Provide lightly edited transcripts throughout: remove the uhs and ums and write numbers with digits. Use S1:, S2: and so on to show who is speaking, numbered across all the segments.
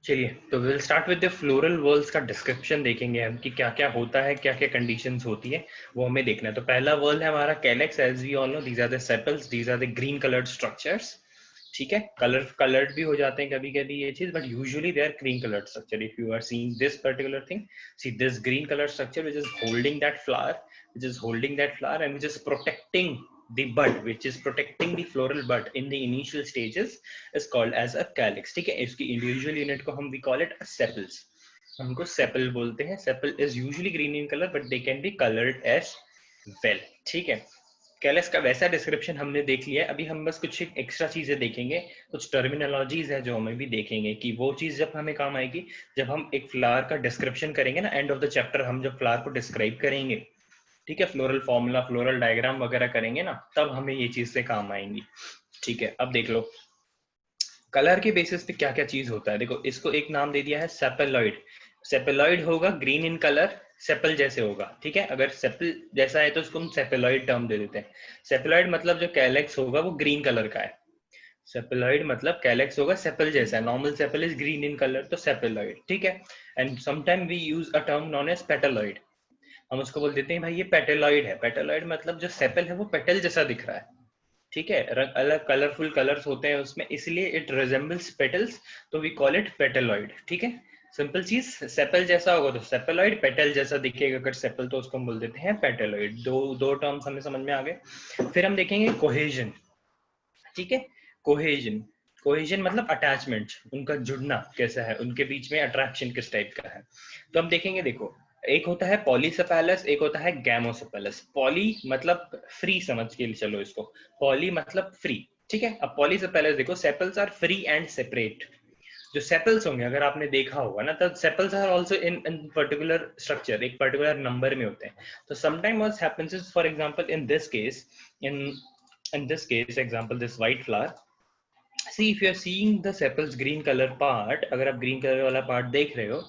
S1: चलिए, तो will start with the floral whorls का डिस्क्रिप्शन देखेंगे हम कि क्या क्या होता है, क्या क्या कंडीशंस होती है, वो हमें देखना है। तो पहला वर्ल है हमारा calyx. As we all know, these are the sepals, these are the green coloured structures. ठीक है, कलर्ड भी हो जाते हैं कभी कभी ये चीज, but usually they are green coloured structure. If you are seeing this particular thing, see this green colour structure which is holding that flower, and which is protecting the bud, which is protecting the floral bud in the initial stages, is called as a calyx. ठीक है, इसकी individual unit को हम we call it sepals. हमको sepal बोलते हैं. Sepal is usually green in colour, but they can be coloured as well. ठीक है, कैलस का वैसा डिस्क्रिप्शन हमने देख लिया है. अभी हम बस कुछ एक्स्ट्रा चीजें देखेंगे, कुछ टर्मिनोलॉजीज है जो हमें भी देखेंगे कि वो चीज जब हमें काम आएगी जब हम एक फ्लावर का डिस्क्रिप्शन करेंगे ना, एंड ऑफ द चैप्टर हम जब फ्लावर को डिस्क्राइब करेंगे, ठीक है, फ्लोरल फॉर्मूला, फ्लोरल डायग्राम वगैरह करेंगे ना, तब हमें ये चीज से काम आएंगी. ठीक है, अब देख लो कलर के बेसिस पे क्या क्या चीज होता है. देखो, इसको एक नाम दे दिया है सेपेलॉइड. सेपेलॉइड होगा ग्रीन इन कलर, सेपल जैसे होगा. ठीक है, अगर सेपल जैसा है तो उसको हम सेपेलॉइड टर्म दे देते हैं. सेपेलॉइड मतलब जो कैलेक्स होगा वो ग्रीन कलर का है. सेपेलॉइड मतलब कैलेक्स होगा सेपल जैसा. Normal sepal is green in colour, तो सेपेलॉइड. ठीक है, and sometime we use a term non as petaloid. हम उसको बोल देते हैं भाई ये पेटेलॉइड है. पेटेलॉइड मतलब जो सेपल है वो पेटल जैसा दिख रहा है. ठीक है, अलग कलरफुल कलर्स होते हैं उसमें, इसलिए इट रिजेंबल्स पेटल्स, तो वी कॉल इट पेटेलॉइड. ठीक है, सिंपल चीज. सेपल जैसा होगा तो सेपेलॉइड, पेटल जैसा दिखेगा अगर सेपल तो उसको हम बोल देते हैं पेटेलॉइड. दो टर्म्स हमें समझ में आ गए. फिर हम देखेंगे कोहेजन. ठीक है, कोहेजन. कोहेजन मतलब अटैचमेंट, उनका जुड़ना कैसा है, उनके बीच में अट्रैक्शन किस टाइप का है. तो हम देखेंगे. देखो, एक होता है पॉलीसेपेलस, एक होता है गैमोसेपेलस. पॉली मतलब फ्री, समझ के चलो इसको. पॉली मतलब फ्री. ठीक है, अब पॉलीसेपेलस देखो, sepals are free and separate. जो सेपल्स होंगे, अगर आपने देखा होगा ना, तब sepals are also in particular structure, एक पर्टिकुलर नंबर में होते हैं. तो sometime what happens is, for example in this case, in this case example, this white flower, see if you are seeing the sepals green color part, अगर आप green color वाला part देख रहे हो,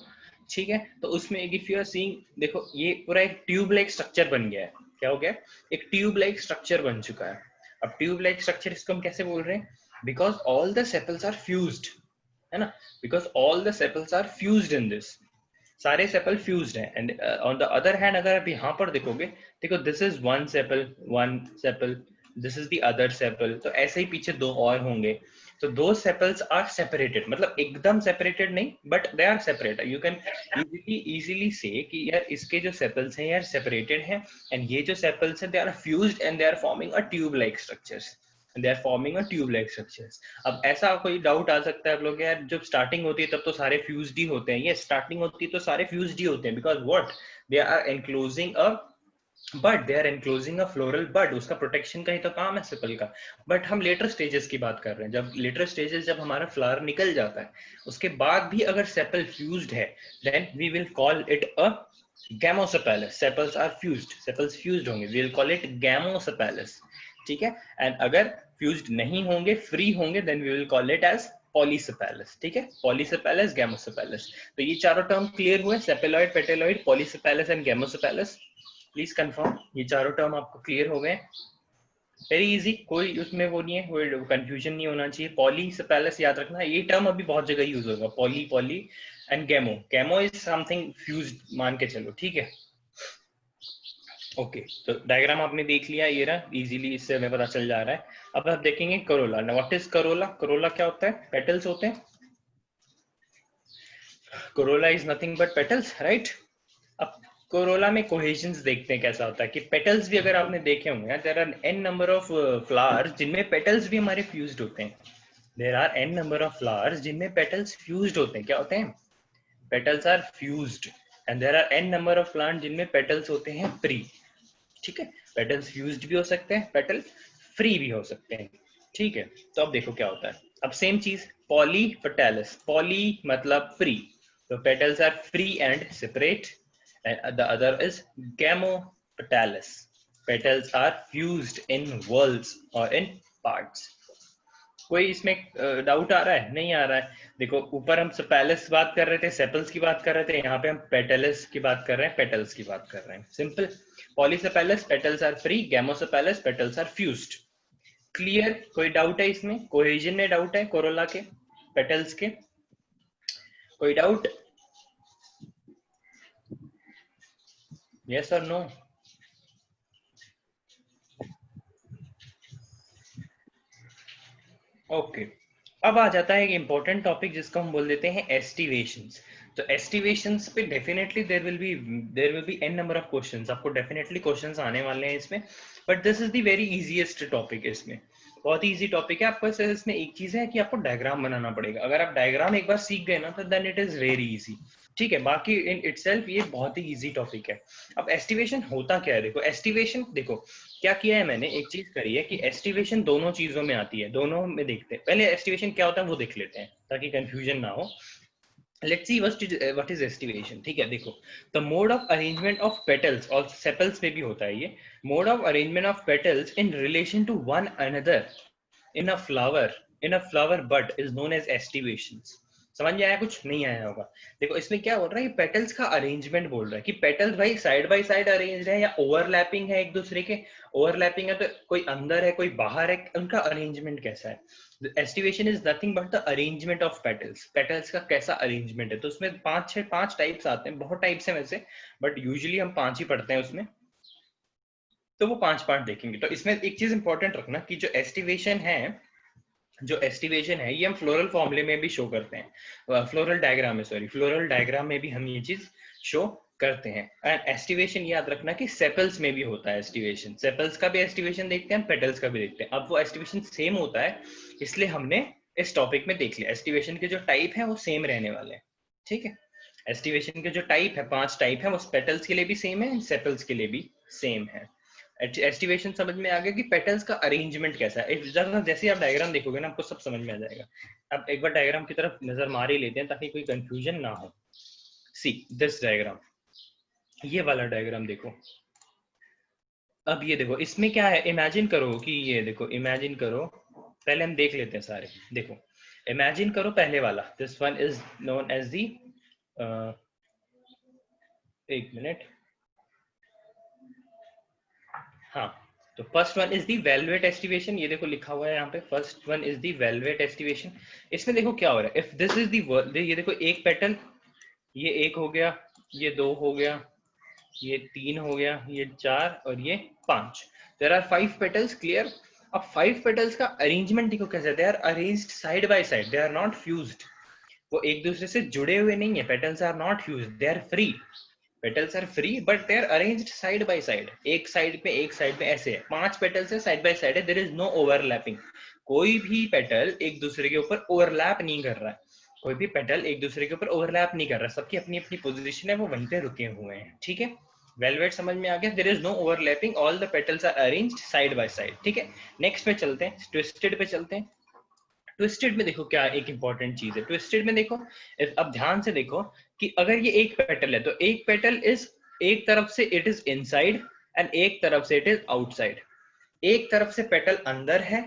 S1: ठीक है, तो उसमें if you are seeing, देखो ये पूरा एक ट्यूब लाइक स्ट्रक्चर बन गया है. क्या हो गया? एक ट्यूब लाइक स्ट्रक्चर बन चुका है. अब ट्यूब लाइक स्ट्रक्चर इसको हम कैसे बोल रहे हैं? Because all the sepals are fused, है ना. Because all the sepals are fused in this, सारे सेपल फ्यूज्ड हैं. And on the other hand अगर आप यहाँ पर देखोगे, देखो this is one sepal, this is the other sepal, तो ऐसे ही पीछे दो और होंगे. तो दो सेपल्स आर सेपरेटेड, मतलब एकदम सेपरेटेड नहीं, but they are separate. You can easily say कि यार इसके जो सेपल्स हैं यार सेपरेटेड हैं, एंड ये जो सेपल्स हैं they are fused and they are forming a tube like structures. They are forming a tube like structures. अब ऐसा कोई डाउट आ सकता है आप लोग, यार जब स्टार्टिंग होती है तब तो सारे फ्यूज्ड ही होते हैं. ये स्टार्टिंग होती है तो सारे फ्यूज्ड ही होते हैं, because what, they are enclosing a but, they are enclosing a floral bud. उसका प्रोटेक्शन का ही तो काम है सेपल का. बट हम लेटर स्टेजेस की बात कर रहे हैं. जब लेटर स्टेजेस, जब हमारा फ्लावर निकल जाता है, उसके बाद भी अगर सेपल फ्यूज्ड है, then we will call it a gamosepalous. Sepals are fused, sepals fused होंगे, we will call it gamosepalous. ठीक है, एंड अगर फ्यूज्ड नहीं होंगे, फ्री होंगे, then we will call it as polysepalous. ठीक है, पॉलीसेपेलस, गैमोसेपेलस. तो ये चारों टर्म क्लियर हुए, sepaloid, petaloid, polysepalous and gamosepalous. Please confirm, ये चारों टर्म आपको क्लियर हो गए. वेरी इजी, कोई उसमें वो नहीं है, कोई कंफ्यूजन नहीं होना चाहिए. पॉलीसेपेलस याद रखना, ये टर्म अभी बहुत जगह यूज होगा. Poly poly and गैमो. गैमो is something fused मान के चलो. ठीक है, ओके. तो डायग्राम आपने देख लिया, ये रहा, इजीली इससे हमें पता चल जा रहा है. अब आप देखेंगे Corolla. Now what is Corolla? Corolla क्या होता है? पेटल्स होते हैं. Corolla is nothing but petals, right. अब कोरोला में कोहेजन्स देखते हैं कैसा होता है. कि पेटल्स भी अगर आपने देखे होंगे, there are n number of flowers जिनमें पेटल्स भी हमारे फ्यूज्ड होते हैं. There are n number of flowers जिनमें पेटल्स फ्यूज्ड होते हैं. क्या होते हैं? Petals are fused. And there are n number of plant जिनमें पेटल्स होते हैं फ्री. ठीक है, पेटल्स फ्यूज्ड भी हो सकते हैं, पेटल फ्री भी हो सकते हैं. ठीक है, तो अब देखो क्या होता है. अब सेम चीज, पॉली पेटल्स. पॉली मतलब फ्री, तो petals are free and separate. And the other is gamopetalous. Petals are fused in whorls or in parts. कोई इसमें डाउट आ रहा है? नहीं आ रहा है. देखो, ऊपर हम सेपेलस बात कर रहे थे, सेपल्स की बात कर रहे थे, यहाँ पे हम पेटल्स की बात कर रहे हैं, पेटल्स की बात कर रहे हैं. Simple. Polysepalous, petals are free. Gamosepalous, petals are fused. Clear? कोई डाउट है इसमें? कोहेजन में डाउट है कोरोला के, पेटल्स के? कोई डाउट? यस और नो? ओके, अब आ जाता है एक इंपॉर्टेंट टॉपिक जिसको हम बोल देते हैं एस्टिवेशंस। तो एस्टिवेशंस पे definitely there will be n number of questions, आपको डेफिनेटली क्वेश्चंस आने वाले हैं इसमें, but this is the very easiest topic. इसमें बहुत ही इजी टॉपिक है। आपको सिर्फ इसमें एक चीज है कि आपको डायग्राम बनाना पड़ेगा। अगर आप डायग्राम एक बार सीख गए ना तो then it is very easy. ठीक है, बाकी इन इटसेल्फ ये बहुत ही इजी टॉपिक है। अब एस्टिवेशन होता क्या है? देखो एस्टिवेशन, देखो क्या किया है मैंने, एक चीज करी है कि एस्टिवेशन दोनों चीजों में आती है, दोनों में देखते हैं। पहले एस्टिवेशन क्या होता है वो देख लेते हैं ताकि कंफ्यूजन ना हो। Let's see what is aestivation. ठीक है, देखो the mode of arrangement of petals, और सेपल्स में भी होता है ये, mode of arrangement of petals in relation to one another in a flower bud is known as estivations। समझ में आया? कुछ नहीं आया होगा। देखो इसमें क्या बोल रहा है, ये पेटल्स का अरेंजमेंट बोल रहा है कि पेटल्स भाई साइड बाय साइड अरेंज है या ओवरलैपिंग है एक दूसरे के। ओवरलैपिंग है तो कोई अंदर है कोई बाहर है, उनका अरेंजमेंट कैसा है। Aestivation is nothing but the arrangement of petals, petals का कैसा अरेंजमेंट है। तो उसमें पांच टाइप्स आते हैं, बहुत टाइप्स है वैसे, बट यूजुअली हम 5 ही पढ़ते हैं उसमें। तो वो 5 पार्ट देखेंगे। तो इसमें एक चीज इंपॉर्टेंट रखना कि जो एस्टिवेशन है ये हम फ्लोरल फॉर्मूले में भी शो करते हैं, फ्लोरल डायग्राम में भी हम ये चीज शो करते हैं। एंड एस्टिवेशन याद रखना कि सेपल्स में भी होता है एस्टिवेशन, सेपल्स का भी एस्टिवेशन देखते हैं, पेटल्स का भी देखते हैं। अब वो एस्टिवेशन सेम होता है इसलिए हमने इस टॉपिक में देख लिया। एस्टिवेशन के जो टाइप है वो सेम रहने वाले हैं। ठीक है, एस्टिवेशन के जो टाइप है 5 टाइप है, वो पेटल्स के लिए भी सेम है, सेपल्स के लिए भी सेम है। एस्टिवेशन समझ में आ गया कि पेटल्स का अरेंजमेंट कैसा है। जैसे ही आप डायग्राम देखोगे ना आपको सब समझ में आ जाएगा। अब एक बार डायग्राम की तरफ नजर मार ही लेते हैं ताकि कोई कंफ्यूजन ना हो। सी दिस डायग्राम, ये वाला डायग्राम देखो। अब ये देखो इसमें क्या है, इमेजिन करो कि ये देखो, इमेजिन करो, पहले हम देख लेते हैं सारे। देखो इमेजिन करो पहले वाला, this one is known as the, एक मिनट, हाँ, तो first one is the valvate aestivation. ये देखो लिखा हुआ है यहाँ पे, first one is the valvate aestivation. इसमें देखो क्या हो रहा है, इफ दिस इज दी, ये देखो एक पेटल, ये एक हो गया, ये 2 हो गया, ये 3 हो गया, ये 4 और ये 5। There are 5 petals, clear. अब 5 पेटल्स का अरेंजमेंट देखो कैसे, they are arranged side by side, they are not fused. वो एक दूसरे से जुड़े हुए नहीं है, petals are not fused, they are free. Petals are free but they are arranged side by side, एक साइड पे ऐसे है। 5 पेटल्स है, साइड बाय साइड है, देयर इज नो ओवरलैपिंग। कोई भी पेटल एक दूसरे के ऊपर ओवरलैप नहीं कर रहा है, कोई भी पेटल एक दूसरे के ऊपर ओवरलैप नहीं कर रहा, सबकी अपनी अपनी पोजीशन है, वो वहीं पे रुके हुए हैं। ठीक है, वेलवेट समझ में आ गया, there is no overlapping, all the petals are arranged side by side. ठीक है, नेक्स्ट पे चलते हैं, ट्विस्टेड पे चलते हैं। ट्विस्टेड में देखो क्या एक इंपॉर्टेंट चीज है, ट्विस्टेड में देखो, अब ध्यान से देखो कि अगर ये एक पेटल है तो एक पेटल इज, एक तरफ से इट इज इनसाइड एंड एक तरफ से इट इज आउटसाइड। एक तरफ से पेटल अंदर है,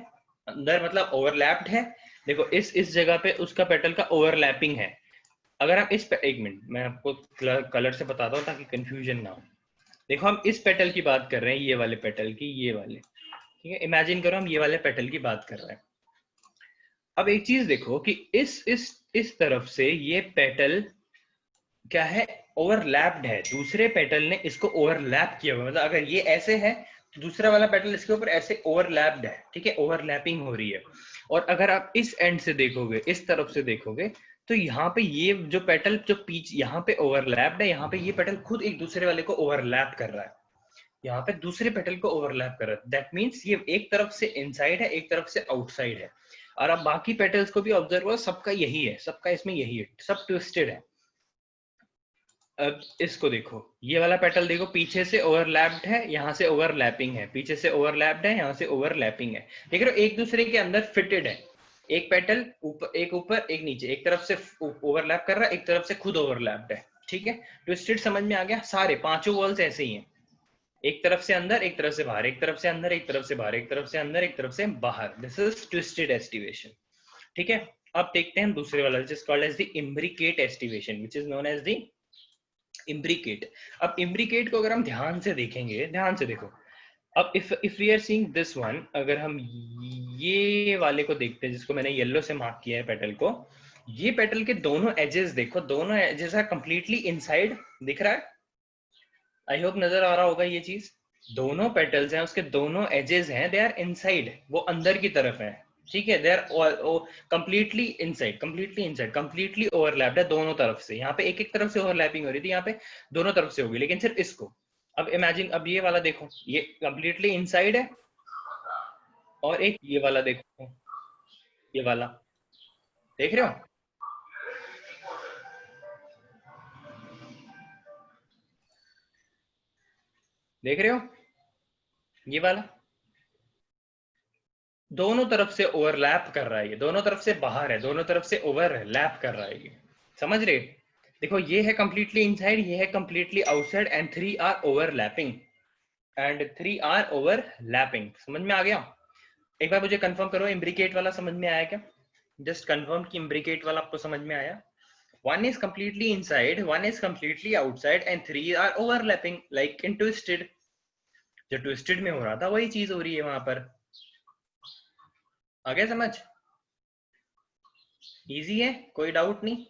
S1: अंदर मतलब ओवरलैप्ड है। देखो इस जगह पे उसका पेटल का ओवरलैपिंग है। अगर हम एक मिनट मैं आपको कलर से बताता हूँ ताकि कंफ्यूजन ना हो। देखो हम इस पेटल की बात कर रहे हैं, ये वाले पेटल की, ये वाले, ठीक है, इमेजिन करो हम ये वाले पेटल की बात कर रहे हैं। अब एक चीज देखो कि इस तरफ से ये पेटल क्या है, ओवरलैप्ड है, दूसरे पेटल ने इसको ओवरलैप किया हुआ, मतलब अगर ये ऐसे है तो दूसरा वाला पेटल इसके ऊपर ऐसे ओवरलैप्ड है। ठीक है, ओवरलैपिंग हो रही है। और अगर आप इस एंड से देखोगे, इस तरफ से देखोगे, तो यहाँ पे ये जो पेटल जो पीछे यहाँ पे ओवरलैप्ड है, यहाँ पे ये पेटल खुद एक दूसरे वाले को ओवरलैप कर रहा है, यहाँ पे दूसरे पेटल को ओवरलैप कर रहा है। दैट मीन्स ये एक तरफ से इनसाइड है, एक तरफ से आउटसाइड है। और अब बाकी पेटल्स को भी ऑब्जर्व करो, सबका यही है, सबका इसमें यही है, सब ट्विस्टेड है। अब इसको देखो, ये वाला पेटल देखो, पीछे से ओवरलैप्ड है, यहाँ से ओवरलैपिंग है, पीछे से ओवरलैप्ड है, यहाँ से ओवरलैपिंग है। देख रहे हो एक दूसरे के अंदर फिटेड है, एक पेटल ऊपर एक नीचे, एक तरफ से ओवरलैप कर रहा है, एक तरफ से खुद ओवरलैप्ड है। ठीक है, ट्विस्टेड समझ में आ गया। सारे पांचों वॉल्स ऐसे ही हैं, एक तरफ से अंदर, एक तरफ से बाहर, एक तरफ से अंदर, एक तरफ से बाहर, एक तरफ से अंदर, एक तरफ से बाहर। This is twisted aestivation. ठीक है, अब देखते हैं दूसरे वाला, which is called as the imbricate estivation, which is known as the imbricate। अब imbricate को अगर हम ध्यान से देखेंगे, ध्यान से देखो, अब if we are seeing this one, अगर हम ये वाले को देखते हैं जिसको मैंने येलो से मार्क किया है पेटल को, ये पेटल के दोनों एजेस देखो, दोनों एजेस है कंप्लीटली इनसाइड, दिख रहा है? आई होप नजर आ रहा होगा ये चीज। दोनों पेटल्स हैं, उसके दोनों एजेस हैं, दे आर इनसाइड, वो अंदर की तरफ है, ठीक है? They are completely inside, completely inside, completely overlapped है दोनों तरफ से। यहाँ पे एक एक तरफ से ओवरलैपिंग हो रही थी, यहाँ पे दोनों तरफ से होगी, लेकिन सिर्फ इसको। अब इमेजिन, अब ये वाला देखो, ये कंप्लीटली इनसाइड है, और एक ये वाला देखो, ये वाला, देख रहे हो? देख रहे हो ये वाला? दोनों तरफ से ओवरलैप कर रहा है, ये दोनों तरफ से बाहर है, दोनों तरफ से ओवरलैप कर रहा है ये, समझ रहे? देखो, ये है कंप्लीटली इनसाइड, ये है completely outside, and three are overlapping, and three are overlapping. समझ में आ गया? एक बार मुझे कंफर्म करो, इम्ब्रिकेट वाला समझ में आया क्या? जस्ट कंफर्म कि इम्ब्रिकेट वाला आपको समझ में आया? One is completely inside, one is completely outside, and three are overlapping like in twisted. जो twisted में हो रहा था वही चीज हो रही है वहां पर। आ गया समझ? इजी है, कोई डाउट नहीं।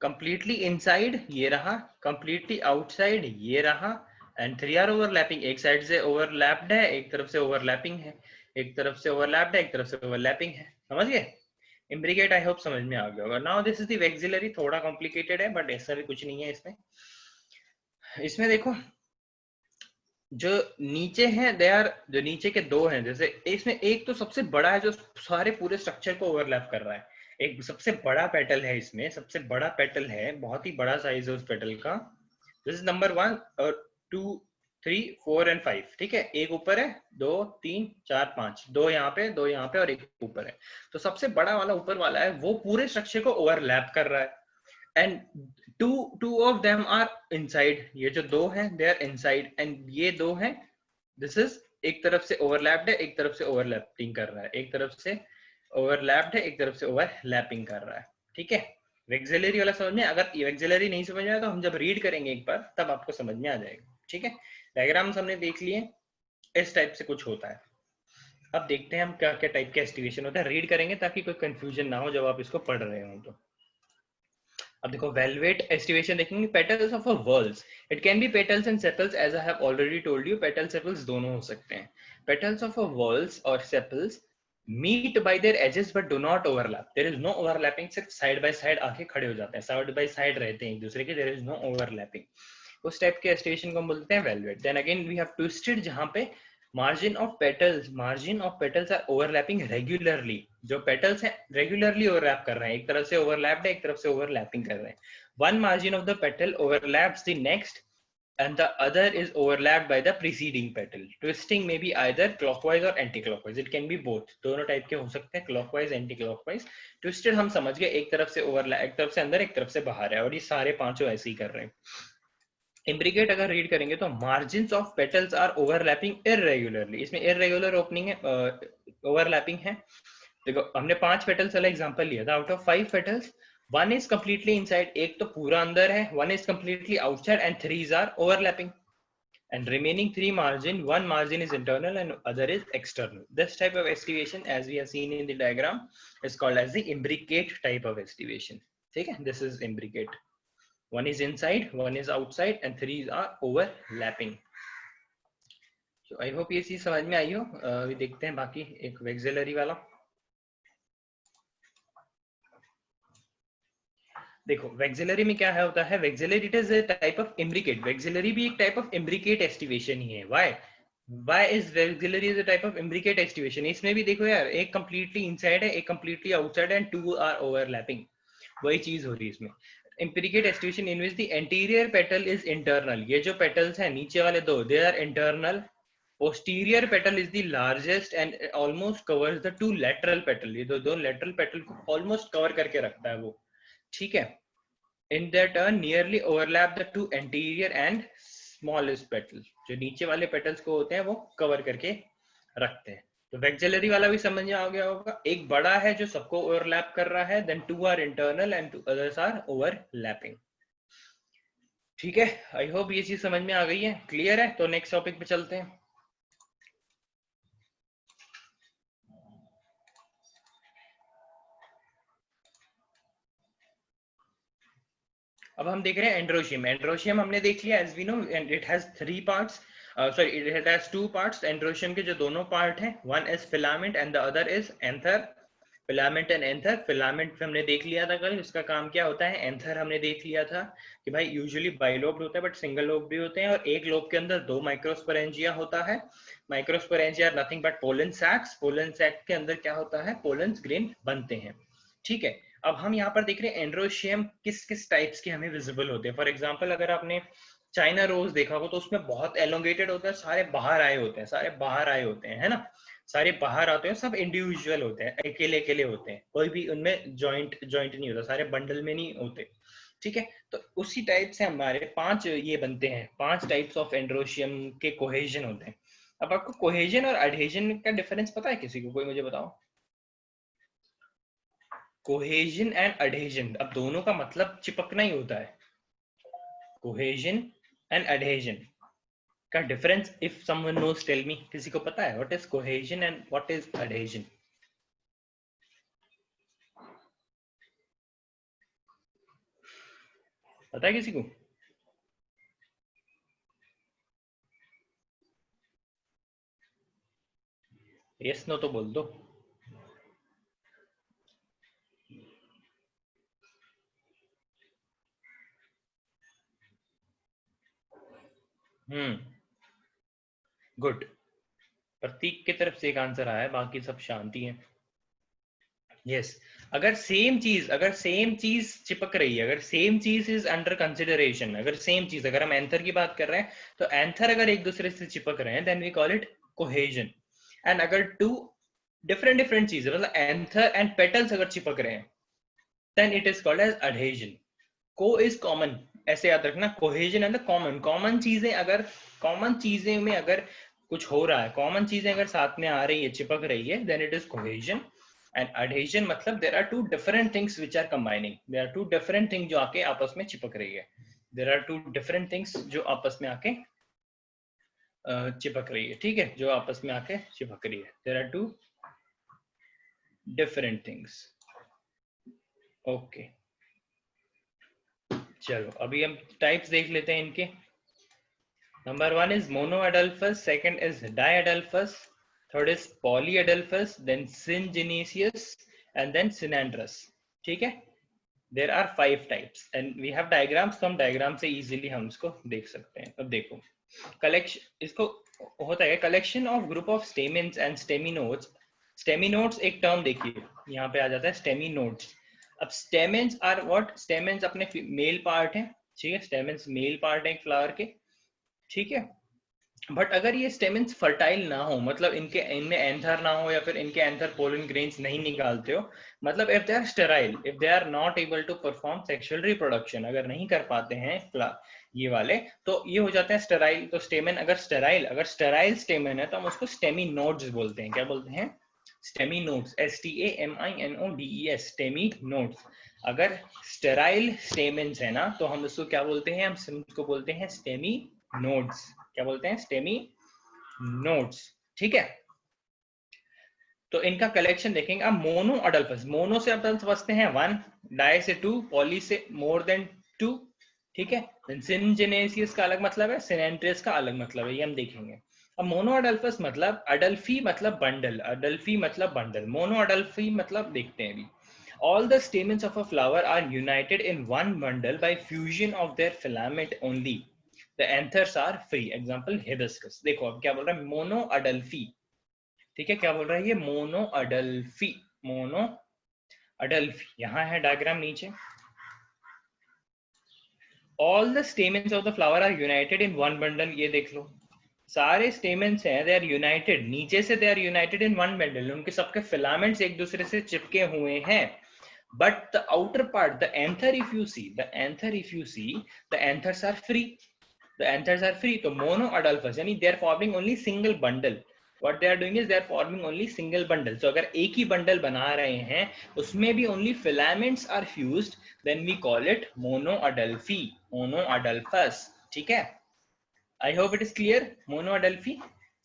S1: कंप्लीटली इनसाइड ये रहा, कंप्लीटली आउटसाइड ये रहा, एंड थ्री आर ओवरलैपिंग। एक साइड से ओवरलैप्ड है, एक तरफ से ओवरलैपिंग है, एक तरफ से ओवरलैप्ड है, एक तरफ से ओवरलैपिंग है। समझ गए? इम्ब्रिकेट आई होप समझ में आ गया होगा। Now this is the vexillary, थोड़ा कॉम्प्लिकेटेड है बट ऐसा भी कुछ नहीं है इसमें। इसमें देखो, जो नीचे हैं दे आर, जो नीचे के दो हैं, जैसे इसमें एक तो सबसे बड़ा है जो सारे पूरे स्ट्रक्चर को ओवरलैप कर रहा है, एक सबसे बड़ा पेटल है इसमें, सबसे बड़ा पेटल है, बहुत ही बड़ा साइज है उस पेटल का। दिस इज नंबर 1 और 2 3 4 एंड 5, ठीक है? एक ऊपर है, 2 3 4 5, दो यहाँ पे, दो यहाँ पे और एक ऊपर है। तो सबसे बड़ा वाला ऊपर वाला है, वो पूरे स्ट्रक्चर को ओवरलैप कर रहा है, and two of them are inside। ये जो दो हैं they are inside, and ये दो हैं, this is, एक तरफ से ओवरलैप्ड है, एक तरफ से ओवरलैपिंग कर रहा है, एक तरफ से ओवरलैप्ड है, एक तरफ से ओवरलैपिंग कर रहा है, ठीक है? वेक्सिलरी वाला समझ में? अगर वेक्सिलरी नहीं समझ में आया तो हम जब रीड करेंगे एक बार तब आपको समझ में आ जाएगा, ठीक है? डायग्राम्स हमने देख लिए, इस टाइप से कुछ होता है। अब देखते हैं हम क्या क्या टाइप के एस्टिवेशन होता है, रीड करेंगे ताकि कोई कंफ्यूजन ना हो जब आप इसको पढ़ रहे हो तो। अब देखो, वेलवेट एस्टिवेशन देखेंगे, petals of a whorls, it can be petals and sepals, as I have already told you, petal sepals दोनों हो सकते हैं। पेटल्स ऑफ अ वर्ल्स और sepals meet by their edges but do not overlap, there is no overlapping, सिर्फ side by side आके खड़े हो जाते हैं, साइड बाय साइड रहते हैं एक दूसरे के, देयर इज नो ओवरलैपिंग। उस टाइप के एस्टिवेशन को हम बोलते हैं valvate. Then again we have twisted, जहां पे margin of petals are overlapping regularly, जो पेटल्स हैं रेगुलरली ओवरलैप कर रहे हैं, एक तरफ से ओवरलैप्ड है, एक तरफ से ओवरलैपिंग कर रहे हैं। One margin of the petal overlaps the next and the other is overlapped by the preceding petal. Twisting may be either clockwise or anti-clockwise. It can be both. दोनों टाइप के हो सकते हैं, clockwise, anti-clockwise. Twisted हम समझ गए, एक तरफ से ओवरलैप, एक तरफ से अंदर, एक तरफ से बाहर है, और ये सारे पांचों ऐसे ही कर रहे हैं। इम्ब्रिकेट अगर रीड करेंगे तो margins of petals are overlapping irregularly, इसमें इररेगुलर ओपनिंग है, ओवरलैपिंग है। देखो, हमने 5 पेटल्स वाला एग्जांपल लिया था, out of 5 petals one is completely inside, एक तो पूरा अंदर है, one is completely outside, and three are overlapping, and remaining 3 margin, one margin is internal and other is external. This type of estivation, as we have seen in the diagram, is called as the imbricate type of estivation. ठीक है? This is imbricate. One is inside, one is outside, and 3 are overlapping. So I hope ये चीज समझ में आई हो। अभी देखते हैं बाकी एक वेक्सिलरी वाला। देखो, वेक्सिलरी में क्या है होता है, vexillary it is a type of imbricate, vexillary भी एक टाइप ऑफ इम्ब्रिकेट एस्टिवेशन ही है। Why is vexillary is a type of imbricate aestivation? इसमें भी देखो यार, एक कंप्लीटली इनसाइड है, एक कंप्लीटली आउटसाइड है, एंड टू आर ओवरलैपिंग, वही चीज हो रही है इसमें। Imbricate aestivation in which the anterior petal is internal, ये जो पेटल्स हैं नीचे वाले दो, they are internal. posterior petal is the largest and almost covers the two lateral petal, ये दो lateral petal को almost cover करके रखता है वो, ठीक है? In their turn nearly overlap the two anterior and smallest petals, जो नीचे वाले petals को होते हैं वो कवर करके रखते हैं। तो वेक्सिलरी वाला भी समझ में आ गया होगा, एक बड़ा है जो सबको ओवरलैप कर रहा है, then two are internal and two others are overlapping। ठीक है, आई होप ये चीज समझ में आ गई है, क्लियर है? तो नेक्स्ट टॉपिक पे चलते हैं। अब हम देख रहे हैं एंड्रोशियम। एंड्रोशियम हमने देख लिया, as we know it has 3 parts, sorry it has 2 parts. Androecium के जो दोनों पार्ट हैं, one is filament and the other is anther. Filament and anther. Filament हमने देख लिया था कल, इसका काम क्या होता है। एंथर हमने देख लिया था कि भाई यूजुअली बाइलोब्ड होता है बट सिंगल लोब भी होते हैं, और एक लोब के अंदर 2 माइक्रोस्पोरेंजिया होता है। Microsporangia nothing but pollen sacs. Pollen sac के अंदर क्या होता है, पोलन ग्रेन बनते हैं। ठीक है, अब हम यहाँ पर देख रहे हैं एंड्रोशियम किस किस टाइप्स के हमें विजिबल होते हैं। फॉर एग्जाम्पल अगर आपने चाइना रोज देखा हो तो उसमें बहुत एलोंगेटेड होता है, सारे बाहर आए होते हैं, सारे बाहर आए होते हैं, है ना, सारे बाहर आते हैं, सब इंडिविजुअल होते हैं, अकेले अकेले होते हैं, कोई भी उनमें जॉइंट जॉइंट नहीं होता, सारे बंडल में नहीं होते। ठीक है, तो उसी टाइप से हमारे 5 ये बनते हैं, 5 टाइप्स ऑफ एंड्रोशियम के कोहेजन होते हैं। अब आपको कोहेजन और एडहेजन का डिफरेंस पता है किसी को, कोई मुझे बताओ। कोहेजन एंड एडहेजन, अब दोनों का मतलब चिपकना ही होता है। कोहेजन एंड एडहेजन का difference, if someone knows tell me, किसी को पता है what is cohesion and what is adhesion? पता है किसी को? यस नो तो बोल दो। गुड, प्रतीक की तरफ से एक आंसर आया है, बाकी सब शांति है। यस, अगर सेम चीज चिपक रही है, अगर सेम चीज इज अंडर कंसिडरेशन, अगर सेम चीज, अगर हम एंथर की बात कर रहे हैं तो एंथर अगर एक दूसरे से चिपक रहे हैं then we call it cohesion. And अगर 2 डिफरेंट चीजें, मतलब एंथर एंड पेटल्स अगर चिपक रहे हैं then it is called as adhesion. Co is common, ऐसे याद रखना, cohesion and the common. Common चीजें अगर, कॉमन चीजें में अगर कुछ हो रहा है, कॉमन चीजें अगर साथ में आ रही है, चिपक रही है, then it is cohesion. And adhesion मतलब there are 2 different things which are combining, there are 2 different things जो आके आपस में चिपक रही है, देयर आर 2 डिफरेंट थिंग्स जो आपस में आके चिपक रही है। ठीक है, जो आपस में आके चिपक रही है, there are 2 different things. Okay, चलो अभी हम टाइप्स देख लेते हैं इनके। Number 1 is monoadelphous, second is diadelphous, third is polyadelphous, then syngenesious, and then synandrous. ठीक है, there are 5 types and we have diagrams, तो हम diagram से easily हम इसको देख सकते हैं। अब देखो, collection, इसको होता है collection of group of stamens and steminodes। steminodes एक term देखिए, यहाँ पे आ जाता है steminodes। अब stamens are what? stamens अपने मेल पार्ट है, ठीक है, stamens मेल पार्ट है एक फ्लावर के, ठीक है। बट अगर ये स्टेमेंस फर्टाइल ना हो, मतलब इनके इनमें एंथर ना हो, या फिर इनके एंथर पोलन ग्रेन्स नहीं निकालते हो, मतलब if they are sterile, if they are not able to perform sexual reproduction, अगर नहीं कर पाते हैं ये वाले, तो ये हो जाते हैं स्टेराइल। तो स्टेमेन अगर स्टेराइल स्टेमेन है तो हम उसको स्टेमिनोड्स बोलते हैं। क्या बोलते हैं? स्टेमिनोड्स, STAMINODES, स्टेमिनोड्स। अगर स्टेराइल स्टेमेन्स है ना तो हम उसको क्या बोलते हैं? हम उसको बोलते हैं स्टेमिनोड्स। क्या बोलते हैं? स्टेमिनोड्स। ठीक है, तो इनका कलेक्शन देखेंगे। अब मोनो अडल्फस, मोनो से अपन समझते हैं 1, डाई से 2, पॉली से मोर देन 2, ठीक है। सिनजेनेसियस का अलग मतलब है, सिनेंट्रियस का अलग मतलब है, ये हम देखेंगे। अब मोनो अडल्फस मतलब, अडल्फी मतलब बंडल, अडल्फी मतलब बंडल, मोनो अडल्फी मतलब देखते हैं अभी। All the stamens of a flower are united in one bundle by fusion of their filament only. The anthers are free. Example hibiscus. देखो अब क्या बोल रहा है? मोनो अडल्फी, ठीक है। क्या बोल रहा है ये? Monadelphy, monadelphy. यहाँ है डायग्राम नीचे। All the stamens of the flower are united in one bundle. ये देख लो, सारे स्टेमेंस हैं, दे आर यूनाइटेड, नीचे से they are united in one bundle, उनके सबके फिलामेंट्स एक दूसरे से चिपके हुए हैं। But the outer part, the anther, if you see, the anthers are free. The anthers are free. तो monoadelphous यानी they are forming only single bundle. What they are doing is they are forming only single bundle. So अगर एक ही bundle बना रहे हैं, उसमें भी only filaments are fused, then we call it monoadelphy, monoadelphous. ठीक है? I hope it is clear. Monoadelphy.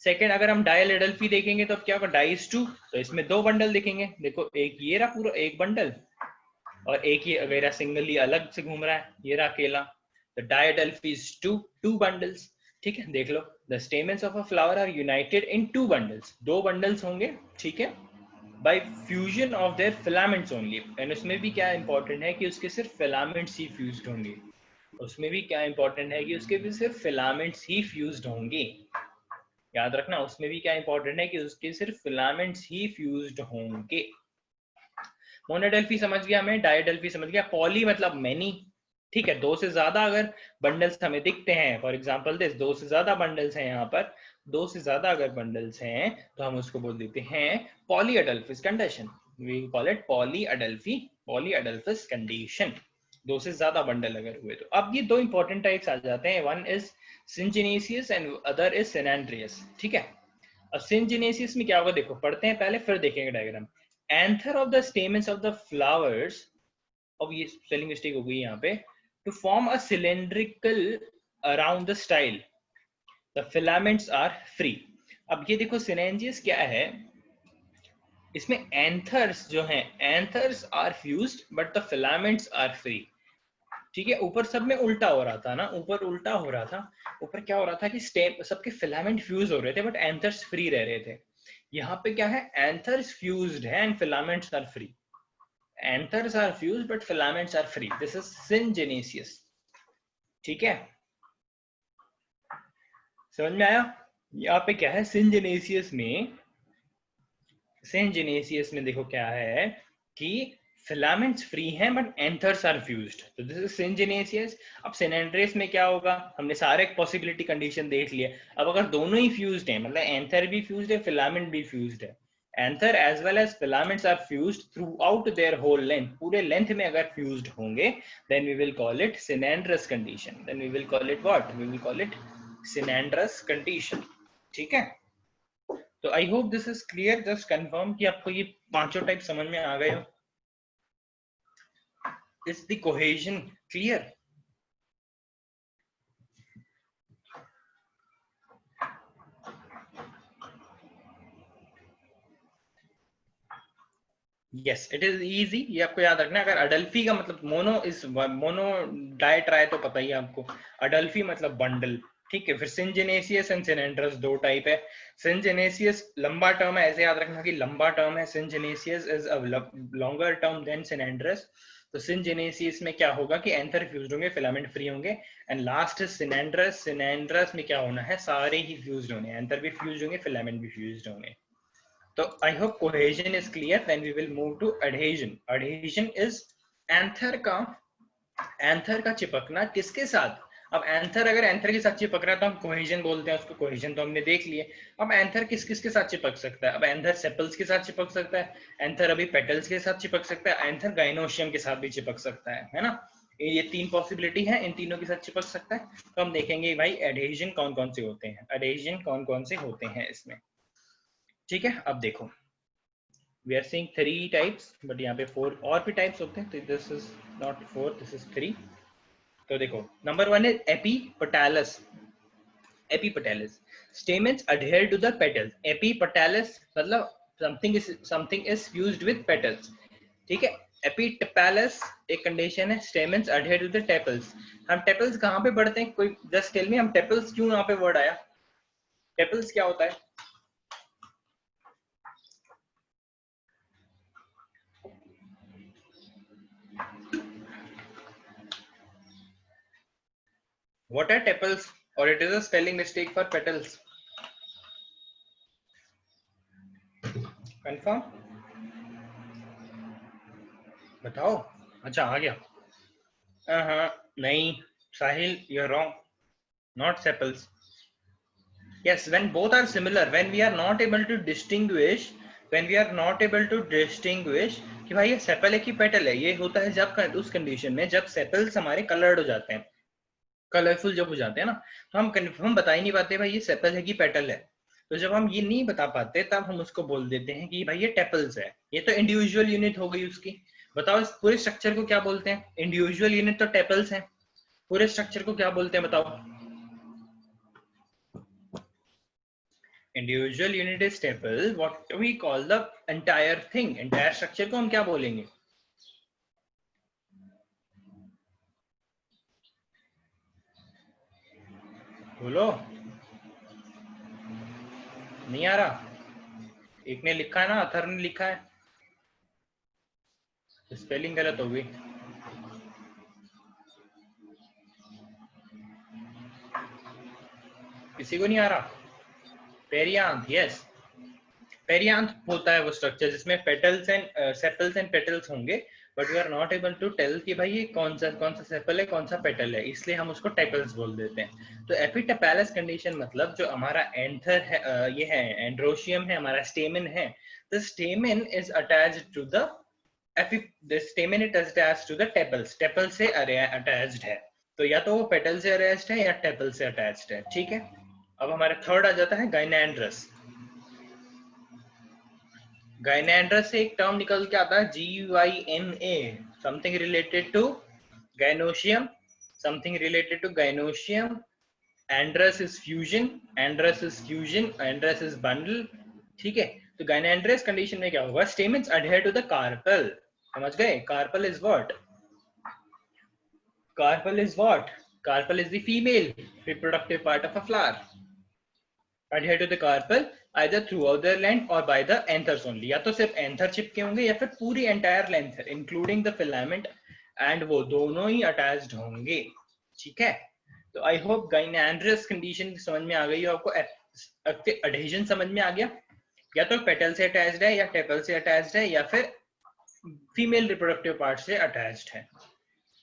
S1: Second, अगर हम डायल एडल्फी देखेंगे तो क्या होगा? डाइस 2, तो इसमें 2 बंडल दिखेंगे। देखो एक ये रहा पूरा एक बंडल, और एक ही अगेरा सिंगली अलग से घूम रहा है, ये रहा अकेला। The diadelphy is two bundles, ठीक है, देख लो। The stamens of a flower are united in two bundles, दो बंडल्स होंगे, ठीक है, by fusion of their filaments only. And उसमें भी क्या इंपॉर्टेंट है कि उसके सिर्फ फिलामेंट्स ही फ्यूज्ड होंगे, उसमें भी क्या इंपॉर्टेंट है कि उसके भी सिर्फ फिलामेंट्स ही फ्यूज्ड होंगे। याद रखना, उसमें भी क्या इंपॉर्टेंट है कि उसके सिर्फ फिलामेंट्स ही फ्यूज्ड होंगे। मोनोडेल्फी समझ गया हमें, डायडेल्फी समझ गया। पॉली मतलब मैनी, ठीक है, दो से ज्यादा अगर बंडल्स हमें दिखते हैं, फॉर एग्जांपल दिस, दो से ज्यादा बंडल्स हैं यहाँ पर, दो से ज्यादा अगर बंडल्स हैं तो हम उसको बोल देते हैं polyadelphous condition. We call it polyadelphy, polyadelphous condition, दो से ज्यादा बंडल अगर हुए तो। अब ये दो इंपॉर्टेंट टाइप्स आ जाते हैं, one is syngenesious and other is synandrous, ठीक है। अब सिंजिनेसियस में क्या होगा, देखो पढ़ते हैं पहले फिर देखेंगे diagram. Anther of the stamens of the flowers, अब ये स्पेलिंग मिस्टेक हो गई यहाँ पे, to form a cylindrical around the style, the filaments are free. अब ये देखो सिनेंजियस क्या है, इसमें एंथर्स जो हैं, anthers are fused but the filaments are free, ठीक है। ऊपर सब में उल्टा हो रहा था ना, ऊपर उल्टा हो रहा था, ऊपर क्या हो रहा था कि स्टेम सबके फिलामेंट फ्यूज हो रहे थे बट एंथर्स फ्री रह रहे थे। यहाँ पे क्या है, एंथर्स फ्यूज्ड है and filaments are free, anthers are fused but filaments are free, this is syngenesious, ठीक है, समझ में आया। यहाँ पे क्या है सिंजिनेसियस में, सिंजिनेसियस में देखो क्या है कि फिलामेंट्स फ्री हैं बट एंथर्स आर फ्यूज्ड, तो दिस इज सिंजिनेसियस। अब सिनेंड्रियस में क्या होगा, हमने सारे पॉसिबिलिटी कंडीशन देख लिए। अब अगर दोनों ही फ्यूज्ड हैं, मतलब एंथर भी फ्यूज्ड है फिलामेंट भी फ्यूज्ड है, anther as well as filaments are fused throughout their whole length, पूरे लेंथ में अगर फ्यूज्ड होंगे, then we will call it synandrous condition, then we will call it what, we will call it synandrous condition, ठीक है। तो I hope this is clear, just confirm कि आपको ये पांचों टाइप समझ में आ गए हो। Is the cohesion clear? Yes it is easy, ये आपको याद रखना है। अगर अडल्फी का मतलब मोनो इज मोनो डाइट रहा है तो पता ही है आपको, अडल्फी मतलब बंडल, ठीक है। फिर सिंजिनेसियस एंड सिनेंड्रस दो टाइप है। सिंजिनेसियस लंबा टर्म है, ऐसे याद रखना कि लंबा टर्म है, syngenesious is a longer term than synandrous. तो सिंजिनेसियस में क्या होगा कि एंथर फ्यूज्ड होंगे, फिलामेंट फ्री होंगे, एंड लास्ट सिनेंड्रस, सिनेंड्रस में क्या होना है, सारे ही फ्यूज्ड होने, एंथर भी फ्यूज्ड होंगे फिलामेंट भी फ्यूज्ड होंगे। So I hope cohesion is clear. Then we will move to adhesion. Adhesion is anther का चिपकना किसके साथ। अब एंथर अगर एंथर के साथ चिपक रहा है तो हम कोहेजन बोलते हैं उसको, कोहेजन तो हमने देख लिए। अब एंथर किस किस के साथ चिपक सकता है, अब एंथर सेपल्स के साथ चिपक सकता है, एंथर अभी पेटल्स के साथ चिपक सकता है, एंथर गाइनोशियम के साथ भी चिपक सकता है ना। ये तीन पॉसिबिलिटी है, इन तीनों के साथ चिपक सकता है। तो हम देखेंगे भाई एडहेजन कौन कौन से होते हैं, एडहेजन कौन कौन से होते हैं इसमें, ठीक है। अब देखो we are seeing 3 types but यहाँ पे 4 और भी types होते हैं, तो this is not 4, this is 3। तो देखो number 1 is epipetalous। epipetalous stamens adhere to the petals, epipetalous मतलब something is fused with petals, ठीक है। epipetalous एक कंडीशन है, stamens adhere to the tepals। हम tepals कहाँ पे पढ़ते हैं, कोई just tell me, हम tepals क्यों यहाँ पे वर्ड आया, tepals क्या होता है? What are tepals? Or it is a spelling mistake for petals? Confirm? बताओ। अच्छा आ गया। हाँ नहीं साहिल, you're wrong, not sepals। Yes, when both are similar, when we are not able to distinguish, when we are not able to distinguish कि भाई ये sepal है कि पेटल है, ये होता है जब उस कंडीशन में जब सेपल्स हमारे कलर्ड हो जाते हैं, कलरफुल जब हो जाते हैं ना, तो हम कंफर्म बता ही नहीं पाते भाई ये सेपल है कि पेटल है। तो जब हम ये नहीं बता पाते तब हम उसको बोल देते हैं कि भाई ये टेपल्स है। ये तो इंडिविजुअल यूनिट हो गई उसकी। बताओ इस पूरे स्ट्रक्चर को क्या बोलते हैं, इंडिविजुअल यूनिट तो टेपल्स हैं, पूरे स्ट्रक्चर को क्या बोलते हैं बताओ। Individual unit is tepal, what we call the entire thing, entire structure को हम क्या बोलेंगे, बोलो, नहीं आ रहा? एक ने लिखा है ना, अथर ने लिखा है, स्पेलिंग गलत हो गई। किसी को नहीं आ रहा? पेरियांथ, यस, पेरियांथ होता है वो स्ट्रक्चर जिसमें petals and sepals and petals होंगे, but we are not able to tell कि भाई ये कौन सा सेपल है कौन सा पेटल है, इसलिए हम उसको टेपल्स बोल देते हैं। तो एपिटेपैलस कंडीशन मतलब जो हमारा एंथर है, ये है एंड्रोशियम है, हमारा स्टेमन है, the stamen is attached to the the stamen is attached to the tepals, tepal से अटैच्ड है। तो या तो वो पेटल से अटैच्ड है या टेपल से अटैच्ड है, ठीक है। अब हमारा थर्ड आ जाता है गाइनेंड्रस। गाइनेंड्रस से एक टर्म निकल के आता है GYNA, something related to gynoecium, something related to gynoecium. Androus is fusion, androus is fusion, androus is bundle, ठीक है। तो गाइनेंड्रस कंडीशन में क्या होगा, stamens adhere to the carpel, समझ गए? Carpel is what? Carpel is what? Carpel is the female reproductive part of a flower. Adhere to the carpel either throughout the length or by the anthers only, या तो सिर्फ anther चिपके होंगे या फिर पूरी entire length including the filament, and वो दोनों ही अटैच्ड होंगे, ठीक है। तो आई होप गाइनेंड्रस कंडीशन समझ में आ गई हो आपको। एडहेजन समझ में आ गया, या तो पेटल से अटैच्ड है या टेपल से अटैच्ड है या फिर फीमेल रिप्रोडक्टिव पार्ट से अटैच्ड है।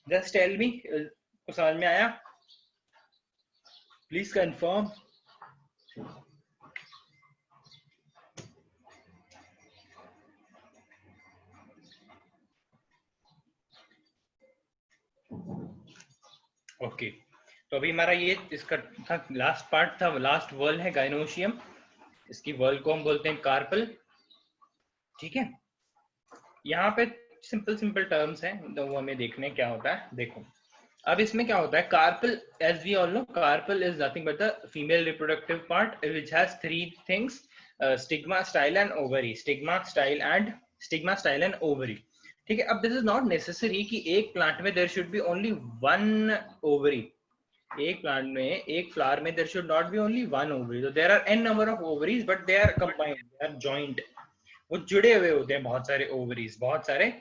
S1: जस्ट टेल मी, समझ में आया? Please confirm. ओके, तो अभी हमारा ये इसका था लास्ट पार्ट था, लास्ट वर्ल है गाइनोशियम, इसकी वर्ल को हम बोलते हैं कार्पल, ठीक है। यहाँ पे सिंपल सिंपल टर्म्स हैं तो वो हमें देखने क्या होता है, देखो। अब इसमें क्या होता है, carpel, as we all know, carpel is nothing but the female reproductive part which has three things, stigma, style and ovary, stigma, style and ovary, ठीक है। अब दिस इज नॉट नेसेसरी कि एक प्लांट में there should be only one ovary, एक plant में, एक flower में there should not be only one ovary, तो there are n number of ovaries but they are combined, they are joint, वो जुड़े हुए होते हैं बहुत सारे ओवरीज, बहुत सारे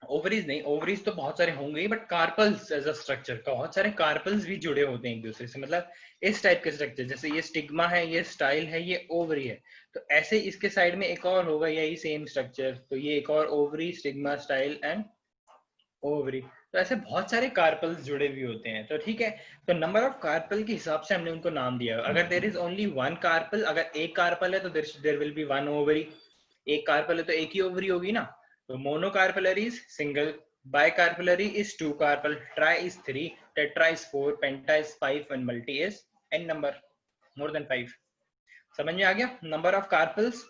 S1: ओवरीज नहीं, ओवरीज तो बहुत सारे होंगे ही, but carpels as a structure, बहुत सारे कार्पल्स भी जुड़े होते हैं एक दूसरे से, मतलब इस टाइप के स्ट्रक्चर, जैसे ये स्टिग्मा है, ये स्टाइल है, ये ओवरी है, तो ऐसे इसके साइड में एक और होगा यही सेम स्ट्रक्चर, तो ये एक और ovary, stigma, style and ovary, तो ऐसे बहुत सारे कार्पल्स जुड़े हुए होते हैं, तो ठीक है। तो नंबर ऑफ कार्पल के हिसाब से हमने उनको नाम दिया। अगर there is only one carpel, अगर एक कार्पल है तो there will be one ovary, एक कार्पल है तो एक ही ओवरी होगी ना, तो monocarpellary is single, bicarpellary is two carpel, tri is three, tetra is four, penta is five and multi is n number, more than five. समझ में आ गया? Number of carpels,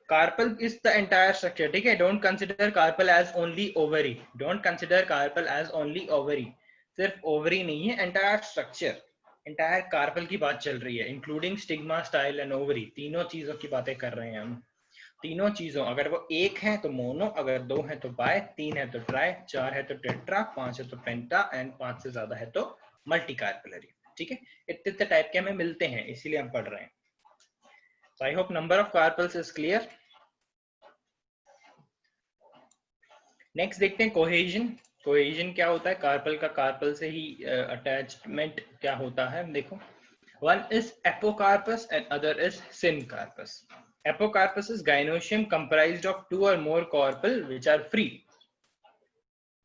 S1: carpel is the entire structure, ठीक है। don't consider carpel as only ovary, don't consider carpel as only ovary, सिर्फ ovary नहीं है, entire structure, entire carpel की बात चल रही है, including stigma, style and ovary, तीनों चीजों की बातें कर रहे हैं हम। तीनों चीजों, अगर वो एक है तो मोनो, अगर दो है तो बाय, तीन है तो ट्राई, चार है तो टेट्रा, पांच है तो पेंटा एंड पांच से ज्यादा है तो मल्टी कार्पलरी, ठीक है। इतने टाइप के हमें मिलते हैं, इसीलिए हम पढ़ रहे हैं। So I hope number of carpels is clear. Next देखते हैं कोहेजन। कोहेजन क्या होता है, कार्पल का कार्पल से ही अटैचमेंट क्या होता है, देखो। One is apocarpous and other is syncarpous. Apocarpous is gynoecium comprised of two or more carpel which are free.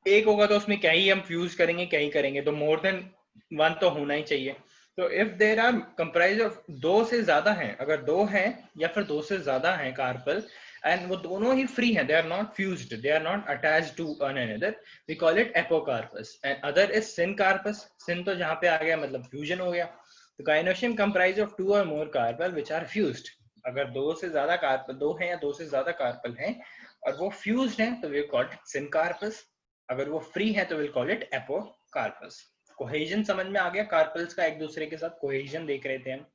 S1: एक होगा तो उसमें क्या ही हम फ्यूज करेंगे, क्या ही करेंगे, तो मोर देन वन तो होना ही चाहिए। तो if there are comprise of, दो से ज्यादा हैं, अगर दो हैं या फिर दो से ज्यादा हैं कार्पल, एंड वो दोनों ही फ्री हैं, they are not fused, they are not attached to one another, we call it apocarpous. And other is syncarpous, syn तो जहां पे आ गया मतलब फ्यूजन हो गया। तो gynoecium comprise of two or more carpel which are fused, अगर दो से ज्यादा कार्पल, दो हैं या दो से ज्यादा कार्पल हैं और वो फ्यूज्ड हैं तो वी कॉल इट सिनकार्पस, अगर वो फ्री है तो will call it apocarpous. Cohesion समझ में आ गया, कार्पल्स का एक दूसरे के साथ कोहेजन देख रहे थे हम।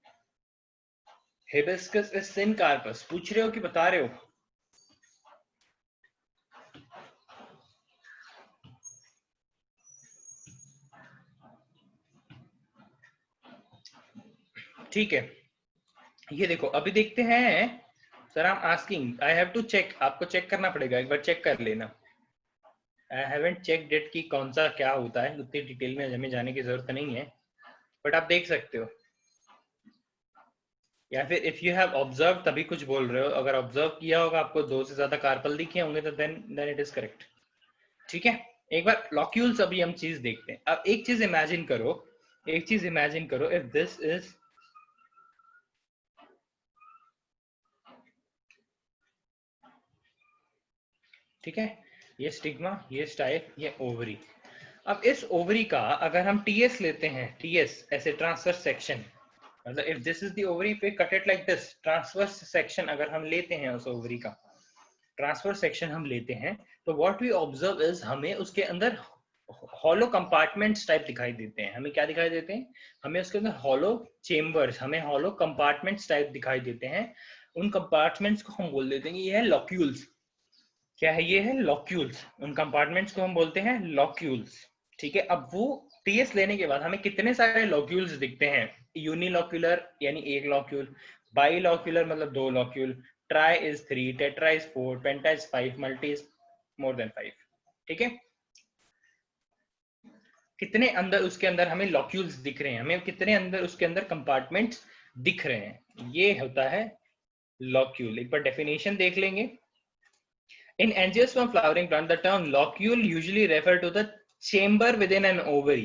S1: हिबिस्कस इज सिनकार्पस, पूछ रहे हो कि बता रहे हो? ठीक है, ये देखो अभी देखते हैं sir, I am asking, I have to check, आपको चेक करना पड़ेगा, एक बार चेक कर लेना। आई हैवंट चेक डेट की कौन सा क्या होता है, उतनी डिटेल में हमें जाने की जरूरत नहीं है, बट आप देख सकते हो। या फिर इफ यू हैव ऑब्जर्व तभी कुछ बोल रहे हो, अगर ऑब्जर्व किया होगा आपको 2 से ज्यादा कार्पल दिखे होंगे तो देन इट इज करेक्ट। ठीक है, एक बार लॉक्यूल्स अभी हम चीज देखते हैं। अब एक चीज इमेजिन करो, इफ दिस इज, ठीक है, ये स्टिग्मा, ये स्टाइल, ये ओवरी। अब इस ओवरी का अगर हम टीएस लेते हैं, टीएस ऐसे ट्रांसवर्स सेक्शन, मतलब if this is the ovary, पे cut it like this, transverse section अगर हम लेते हैं उस ओवरी का ट्रांसफर सेक्शन हम लेते हैं, तो व्हाट वी ऑब्जर्व इज, हमें उसके अंदर हॉलो कंपार्टमेंट्स टाइप दिखाई देते हैं। हमें क्या दिखाई देते हैं, हमें उसके अंदर हॉलो चेम्बर्स, हमें हॉलो कंपार्टमेंट्स टाइप दिखाई देते हैं। उन कंपार्टमेंट्स को हम बोल देते हैं ये है लॉक्यूल्स। क्या है, ये है लॉक्यूल्स। उन कंपार्टमेंट्स को हम बोलते हैं लॉक्यूल्स। ठीक है, अब वो टीएस लेने के बाद हमें कितने सारे लॉक्यूल्स दिखते हैं, यूनिलॉक्यूलर यानी एक लॉक्यूल, बाइलॉक्यूलर मतलब 2 locule, try is 3, tetra is 4, penta is 5, multi is more than 5। ठीक है, कितने अंदर उसके अंदर हमें लॉक्यूल्स दिख रहे हैं, हमें कितने अंदर उसके अंदर कंपार्टमेंट्स दिख रहे हैं, ये होता है लॉक्यूल। एक बार डेफिनेशन देख लेंगे। In angiosperm flowering plant, the term locule usually refer to the chamber within an ovary.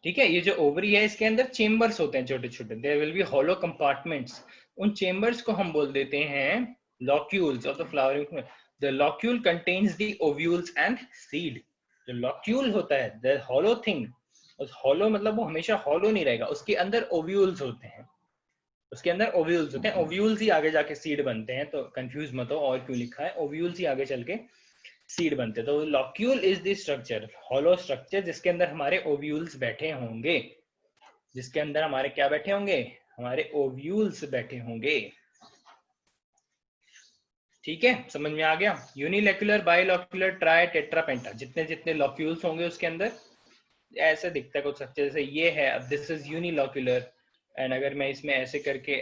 S1: ठीक है, ये जो ओवरी है इसके अंदर चेम्बर्स होते हैं छोटे छोटे, there will be hollow compartments. उन चेम्बर्स को हम बोल देते हैं locules of the flowering. The locule contains the ovules and seed. जो लॉक्यूल होता है, द हॉलो थिंग, उस हॉलो मतलब वो हमेशा हॉलो नहीं रहेगा, उसके अंदर ओव्यूल्स होते हैं, उसके अंदर ओव्यूल्स होते हैं, ओव्यूल्स ही आगे जाके सीड बनते हैं। तो कंफ्यूज मत हो और क्यों लिखा है, ओव्यूल्स ही आगे चल के सीड बनते हैं। तो locule is the structure, hollow structure, जिसके अंदर हमारे ओव्यूल्स बैठे होंगे, जिसके अंदर हमारे क्या बैठे होंगे, हमारे ओव्यूल्स बैठे होंगे। ठीक है, समझ में आ गया। यूनिलॉक्यूलर, बाइलॉक्यूलर, ट्राई, टेट्रा, पेंटा, जितने जितने लॉक्यूल्स होंगे उसके अंदर ऐसे दिखता है कुछ स्ट्रक्चर, जैसे ये है, अब दिस इज यूनिलॉक्यूलर, एंड अगर मैं इसमें ऐसे करके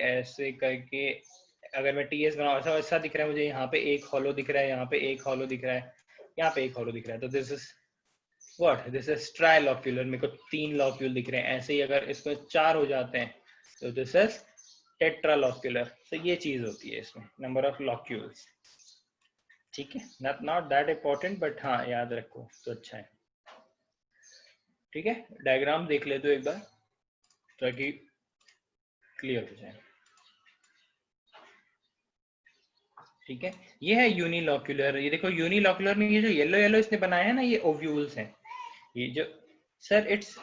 S1: अगर मैं टीएस बनाऊं, ऐसा ऐसा दिख रहा है मुझे, यहाँ पे एक हॉलो दिख रहा है, यहाँ पे एक हॉलो दिख रहा है, यहाँ पे एक हॉलो दिख रहा है, तो this is what, this is trilocular, मेरे को 3 लॉक्यूल दिख रहे हैं। ऐसे ही अगर इसमें 4 हो जाते हैं तो दिस इज टेट्रालॉक्यूलर। तो ये चीज होती है इसमें, नंबर ऑफ लॉक्यूल्स। ठीक है, नॉट दैट इंपॉर्टेंट, बट हाँ याद रखो तो अच्छा है। ठीक है, डायग्राम देख ले तो एक बार ताकि क्लियर हो जाए। ठीक है, ये है यूनिलॉक्यूलर। ये देखो यूनिलॉक्यूलर में ये जो येलो येलो इसने बनाया है ना, ये ओव्यूल्स हैं। ये जो सर इट्स,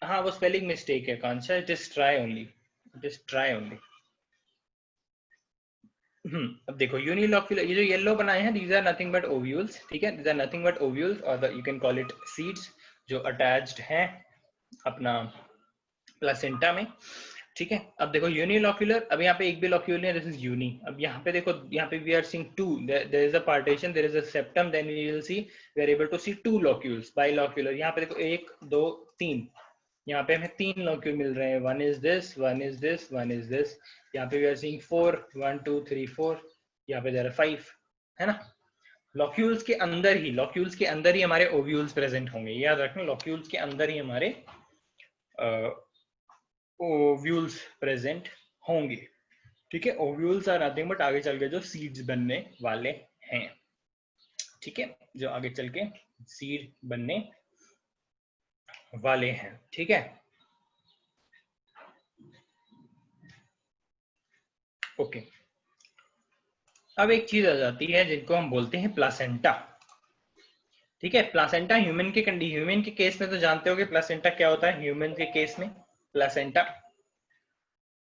S1: हाँ वो स्पेलिंग मिस्टेक है कांशा, it is tri only, it is tri only. अब देखो यूनिलॉक्यूलर, ये जो येलो बनाए हैं, these are nothing but ovules. ठीक है, these are nothing but ovules, और you can call it seeds, जो अटैच्ड हैं अपना प्लेसेंटा में। ठीक है, अब देखो यूनिलॉक्यूलर, अब यहाँ पे एक भी लॉक्यूल नहीं है, दिस इज यूनी। अब यहाँ पे देखो, यहाँ पे we are seeing two, there is a partition, there is a septum, then we will see, we are able to see 2 locules. Bilocular, यहाँ पे देखो 1 2 3, यहाँ पे हमें 3 लॉक्यूल मिल रहे हैं, one is this, one is this, one is this. यहाँ पे वी आर सीइंग 4, 1 2 3 4, यहाँ पे देयर आर 5, है ना। लॉक्यूल्स के अंदर ही, लॉक्यूल्स के अंदर ही हमारे ओव्यूल्स प्रेजेंट होंगे, याद रखना, लॉक्यूल्स के अंदर ही हमारे ओव्यूल्स प्रेजेंट होंगे। ठीक है, ओव्यूल्स आर नथिंग बट आगे चल के जो सीड्स बनने वाले हैं। ठीक है, जो आगे चल के सीड बनने वाले हैं। ठीक है, ओके। अब एक चीज आ जाती है जिनको हम बोलते हैं प्लासेंटा। ठीक है, प्लासेंटा ह्यूमन के केस में तो जानते हो कि प्लासेंटा क्या होता है, ह्यूमन के केस में प्लासेंटा,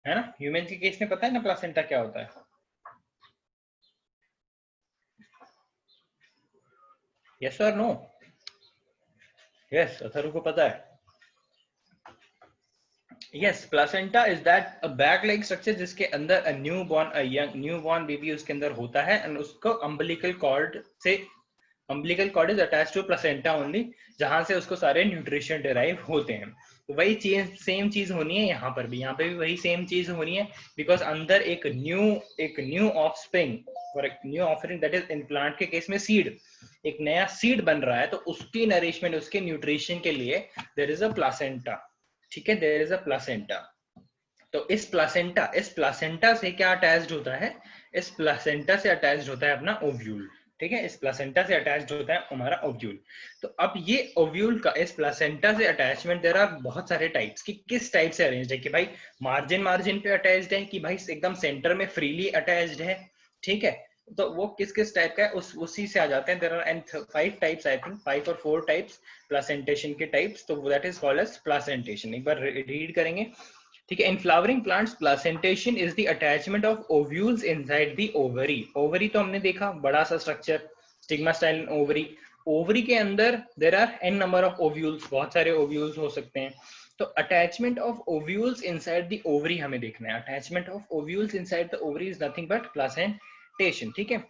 S1: है ना, ह्यूमन के केस में पता है ना प्लासेंटा क्या होता है। यस और नो? यस, अथर्व को पता है। Yes, placenta is that a bag like structure जिसके अंदर अ न्यू बॉर्न बेबी उसके अंदर होता है, एंड उसको अम्बिलिकल कॉर्ड से umbilical cord is attached to placenta only, जहां से उसको सारे न्यूट्रिशन डिराइव होते हैं। तो वही चीज, सेम चीज होनी है यहाँ पर भी, यहाँ पे भी वही सेम चीज होनी है, बिकॉज अंदर एक न्यू ऑफस्प्रिंग और एक new offering, that is in plant के केस में सीड, एक नया सीड बन रहा है, तो उसकी नरिशमेंट, उसके न्यूट्रिशन के लिए देयर इज अ प्लासेंटा। ठीक है, देयर इज अ प्लासेंटा। तो इस प्लासेंटा से क्या अटैच्ड होता है, इस प्लासेंटा से अटैच्ड होता है अपना ओव्यूल। ठीक है, इस प्लासेंटा से अटैच्ड होता है हमारा ओव्यूल। तो अब ये ओव्यूल का इस प्लासेंटा से अटैचमेंट, देयर आर बहुत सारे टाइप्स, कि किस टाइप से अरेंज है, कि भाई मार्जिन पे अटैच्ड है, कि भाई एकदम सेंटर में फ्रीली अटैच्ड है। ठीक है, तो वो किस किस टाइप का है, उसी से आ जाते हैं। There are and 5 types, I think 5 और 4 टाइप्स प्लासेंटेशन के टाइप्स। तो that is called as placentation. एक बार रीड करेंगे। ठीक है, in flowering plants placentation is the attachment of ovules inside the ovary. Ovary तो हमने देखा, बड़ा सा structure, stigma style ovary. Ovary के अंदर there are n number of ovules, बहुत सारे ओव्यूल्स हो सकते हैं। तो attachment of ovules inside the ovary हमें देखना है। Attachment of ovules inside the ovary is nothing but placentation. ठीक है,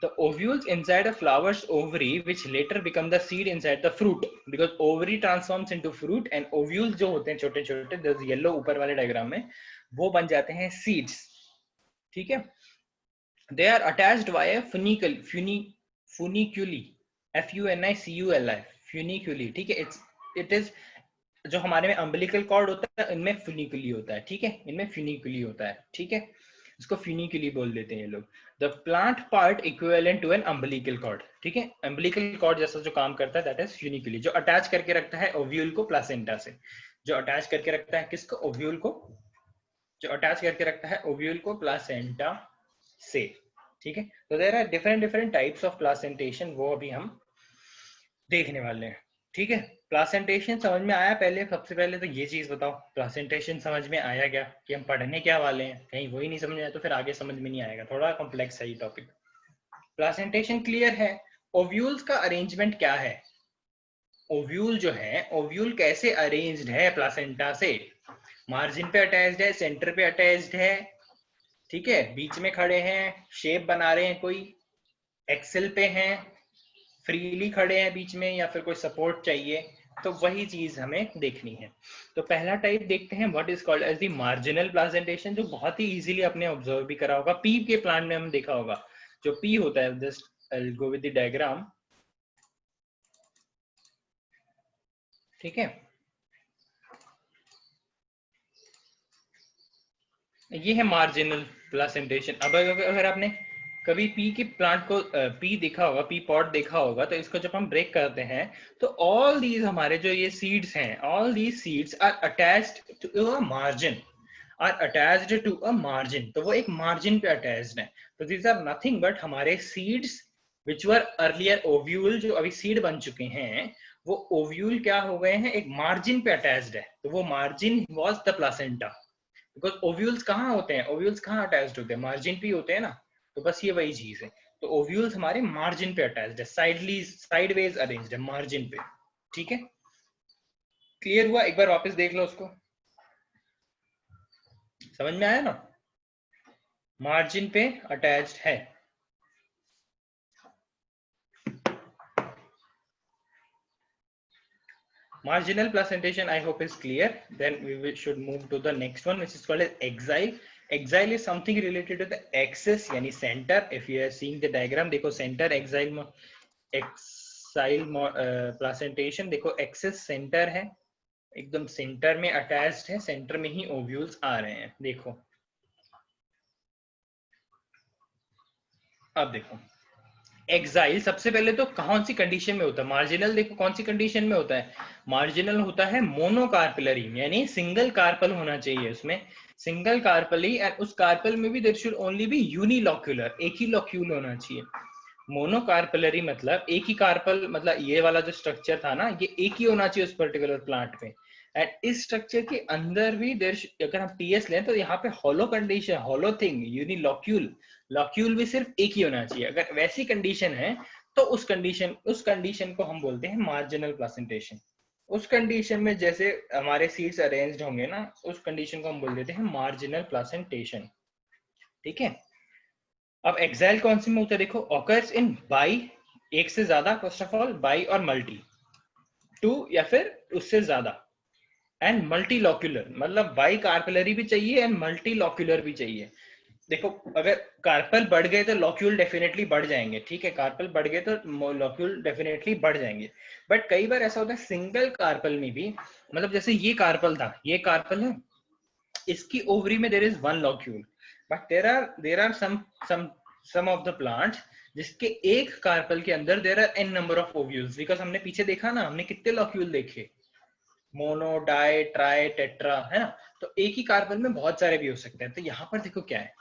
S1: the ovules inside a flower's ovary which later become the seed inside the fruit, because ovary transforms into fruit and ovules जो होते हैं छोटे छोटे, जैसे yellow ऊपर वाले डायग्राम में, वो बन जाते हैं seeds। ठीक है, they are attached via funiculi, funiculi, funiculi। ठीक है, it is जो हमारे में अम्बिलिकल कॉर्ड होता है, इनमें फ्यूनिकुली होता है। ठीक है, इनमें फ्यूनिकुली होता है। ठीक है, इसको फ्यूनिकुली बोल देते हैं ये लोग। The plant part equivalent to an umbilical cord. ठीक है, अम्बिलिकल कॉर्ड जैसा जो काम करता है, दैट इज फ्यूनिकुली, जो अटैच करके रखता है ओव्यूल को प्लासेंटा से, जो अटैच करके रखता है किसको, ओव्यूल को, जो अटैच करके रखता है ओव्यूल को प्लासेंटा से। ठीक है, तो there are different types of placentation, वो अभी हम देखने वाले हैं। ठीक है, प्लासेंटेशन समझ में आया? पहले सबसे पहले तो ये चीज बताओ, प्लासेंटेशन समझ में आया क्या, कि हम पढ़ने क्या वाले हैं? कहीं वही नहीं समझ में आया तो फिर आगे समझ में नहीं आएगा, थोड़ा कॉम्प्लेक्स है ये टॉपिक। प्लासेंटेशन क्लियर है। ओव्यूल्स का अरेंजमेंट क्या है, ओव्यूल जो है, ओव्यूल कैसे अरेंज्ड है प्लासेंटा से, मार्जिन पे अटैच्ड है, सेंटर पे अटैच्ड है, ठीक है, बीच में खड़े हैं, शेप बना रहे हैं, कोई एक्सेल पे हैं, फ्रीली खड़े हैं बीच में, या फिर कोई सपोर्ट चाहिए, तो वही चीज हमें देखनी है। तो पहला टाइप देखते हैं, what is called as the marginal placentation, जो बहुत ही इजीली आपने ऑब्जर्व भी करा होगा, पी के प्लांट में हम देखा होगा। जो पी होता है, just I will go with the diagram. ठीक है, ये है मार्जिनल प्लासेंटेशन। अब अगर आपने कभी पी के प्लांट को पी देखा होगा, पी पॉट देखा होगा, तो इसको जब हम ब्रेक करते हैं, तो ऑल दीज हमारे जो ये सीड्स हैं, all these seeds are attached to a margin, are attached to a margin. तो वो एक मार्जिन पे अटैच्ड है। तो दीज आर नथिंग बट हमारे seeds which were earlier ovule, जो अभी सीड बन चुके हैं, वो ओव्यूल क्या हो गए हैं, एक मार्जिन पे अटैच्ड है। तो वो margin was the placenta, because ovules कहाँ होते हैं, ओव्यूल्स कहाँ अटैच्ड होते हैं, मार्जिन पे होते हैं ना। तो बस ये वही चीज है। तो ओव्यूल्स हमारे मार्जिन पे अटैच्ड है, साइडवेज अरेंज्ड है मार्जिन पे। ठीक है, क्लियर हुआ? एक बार वापस देख लो उसको, समझ में आया ना, मार्जिन पे अटैच्ड है। Marginal placentation, I hope, is clear. Then we should move to the next one, which is called as exile. Exile is something related to the axis, यानी center. If you are seeing the diagram, देखो center exile placentation, देखो axis center है, एकदम centre में attached है, centre में ही ovules आ रहे हैं। देखो, अब देखो एक्साइल सबसे पहले तो कौन सी कंडीशन में होता है, मार्जिनल देखो कौन सी कंडीशन में होता है, मार्जिनल होता है मोनोकार्पलरी, यानी सिंगल कार्पल होना चाहिए उसमें, सिंगल कार्पली, एंड उस कार्पल में भी there should only be unilocular, एक ही लॉक्यूल होना चाहिए। मोनोकार्पलरी मतलब एक ही कार्पल, मतलब ये वाला जो स्ट्रक्चर था ना, ये एक ही होना चाहिए उस पर्टिकुलर प्लांट में। एंड इस स्ट्रक्चर के अंदर भी देर, अगर हम टीएस लें तो यहाँ पे hollow condition, hollow thing, unilocule, locule भी सिर्फ एक ही होना चाहिए। अगर वैसी कंडीशन है तो उस कंडीशन को हम बोलते हैं मार्जिनल प्लासेंटेशन। उस कंडीशन में जैसे हमारे सीड्स अरेंज्ड होंगे ना, उस कंडीशन को हम बोल देते हैं मार्जिनल प्लासेंटेशन। ठीक है, अब एक्साइल कौन से में होता है, देखो ऑकर्स इन बाई एक से ज्यादा, फर्स्ट ऑफ ऑल बाई और मल्टी, टू या फिर उससे ज्यादा, एंड मल्टी लॉक्यूलर, मतलब बाई कार्पेलरी भी चाहिए एंड मल्टी लॉक्यूलर भी चाहिए। देखो अगर कार्पल बढ़ गए तो लॉक्यूल डेफिनेटली बढ़ जाएंगे, ठीक है, कार्पल बढ़ गए तो लॉक्यूल डेफिनेटली बढ़ जाएंगे। बट कई बार ऐसा होता है सिंगल कार्पल में भी, मतलब जैसे ये कार्पल था, ये कार्पल है, इसकी ओवरी में there is one locule, but there are some of the plants जिसके एक कार्पल के अंदर there are n number of ovules, because हमने पीछे देखा ना, हमने कितने लॉक्यूल देखे, मोनो, डाई, ट्राई, टेट्रा, है ना। तो एक ही कार्पल में बहुत सारे भी हो सकते हैं। तो यहाँ पर देखो क्या है,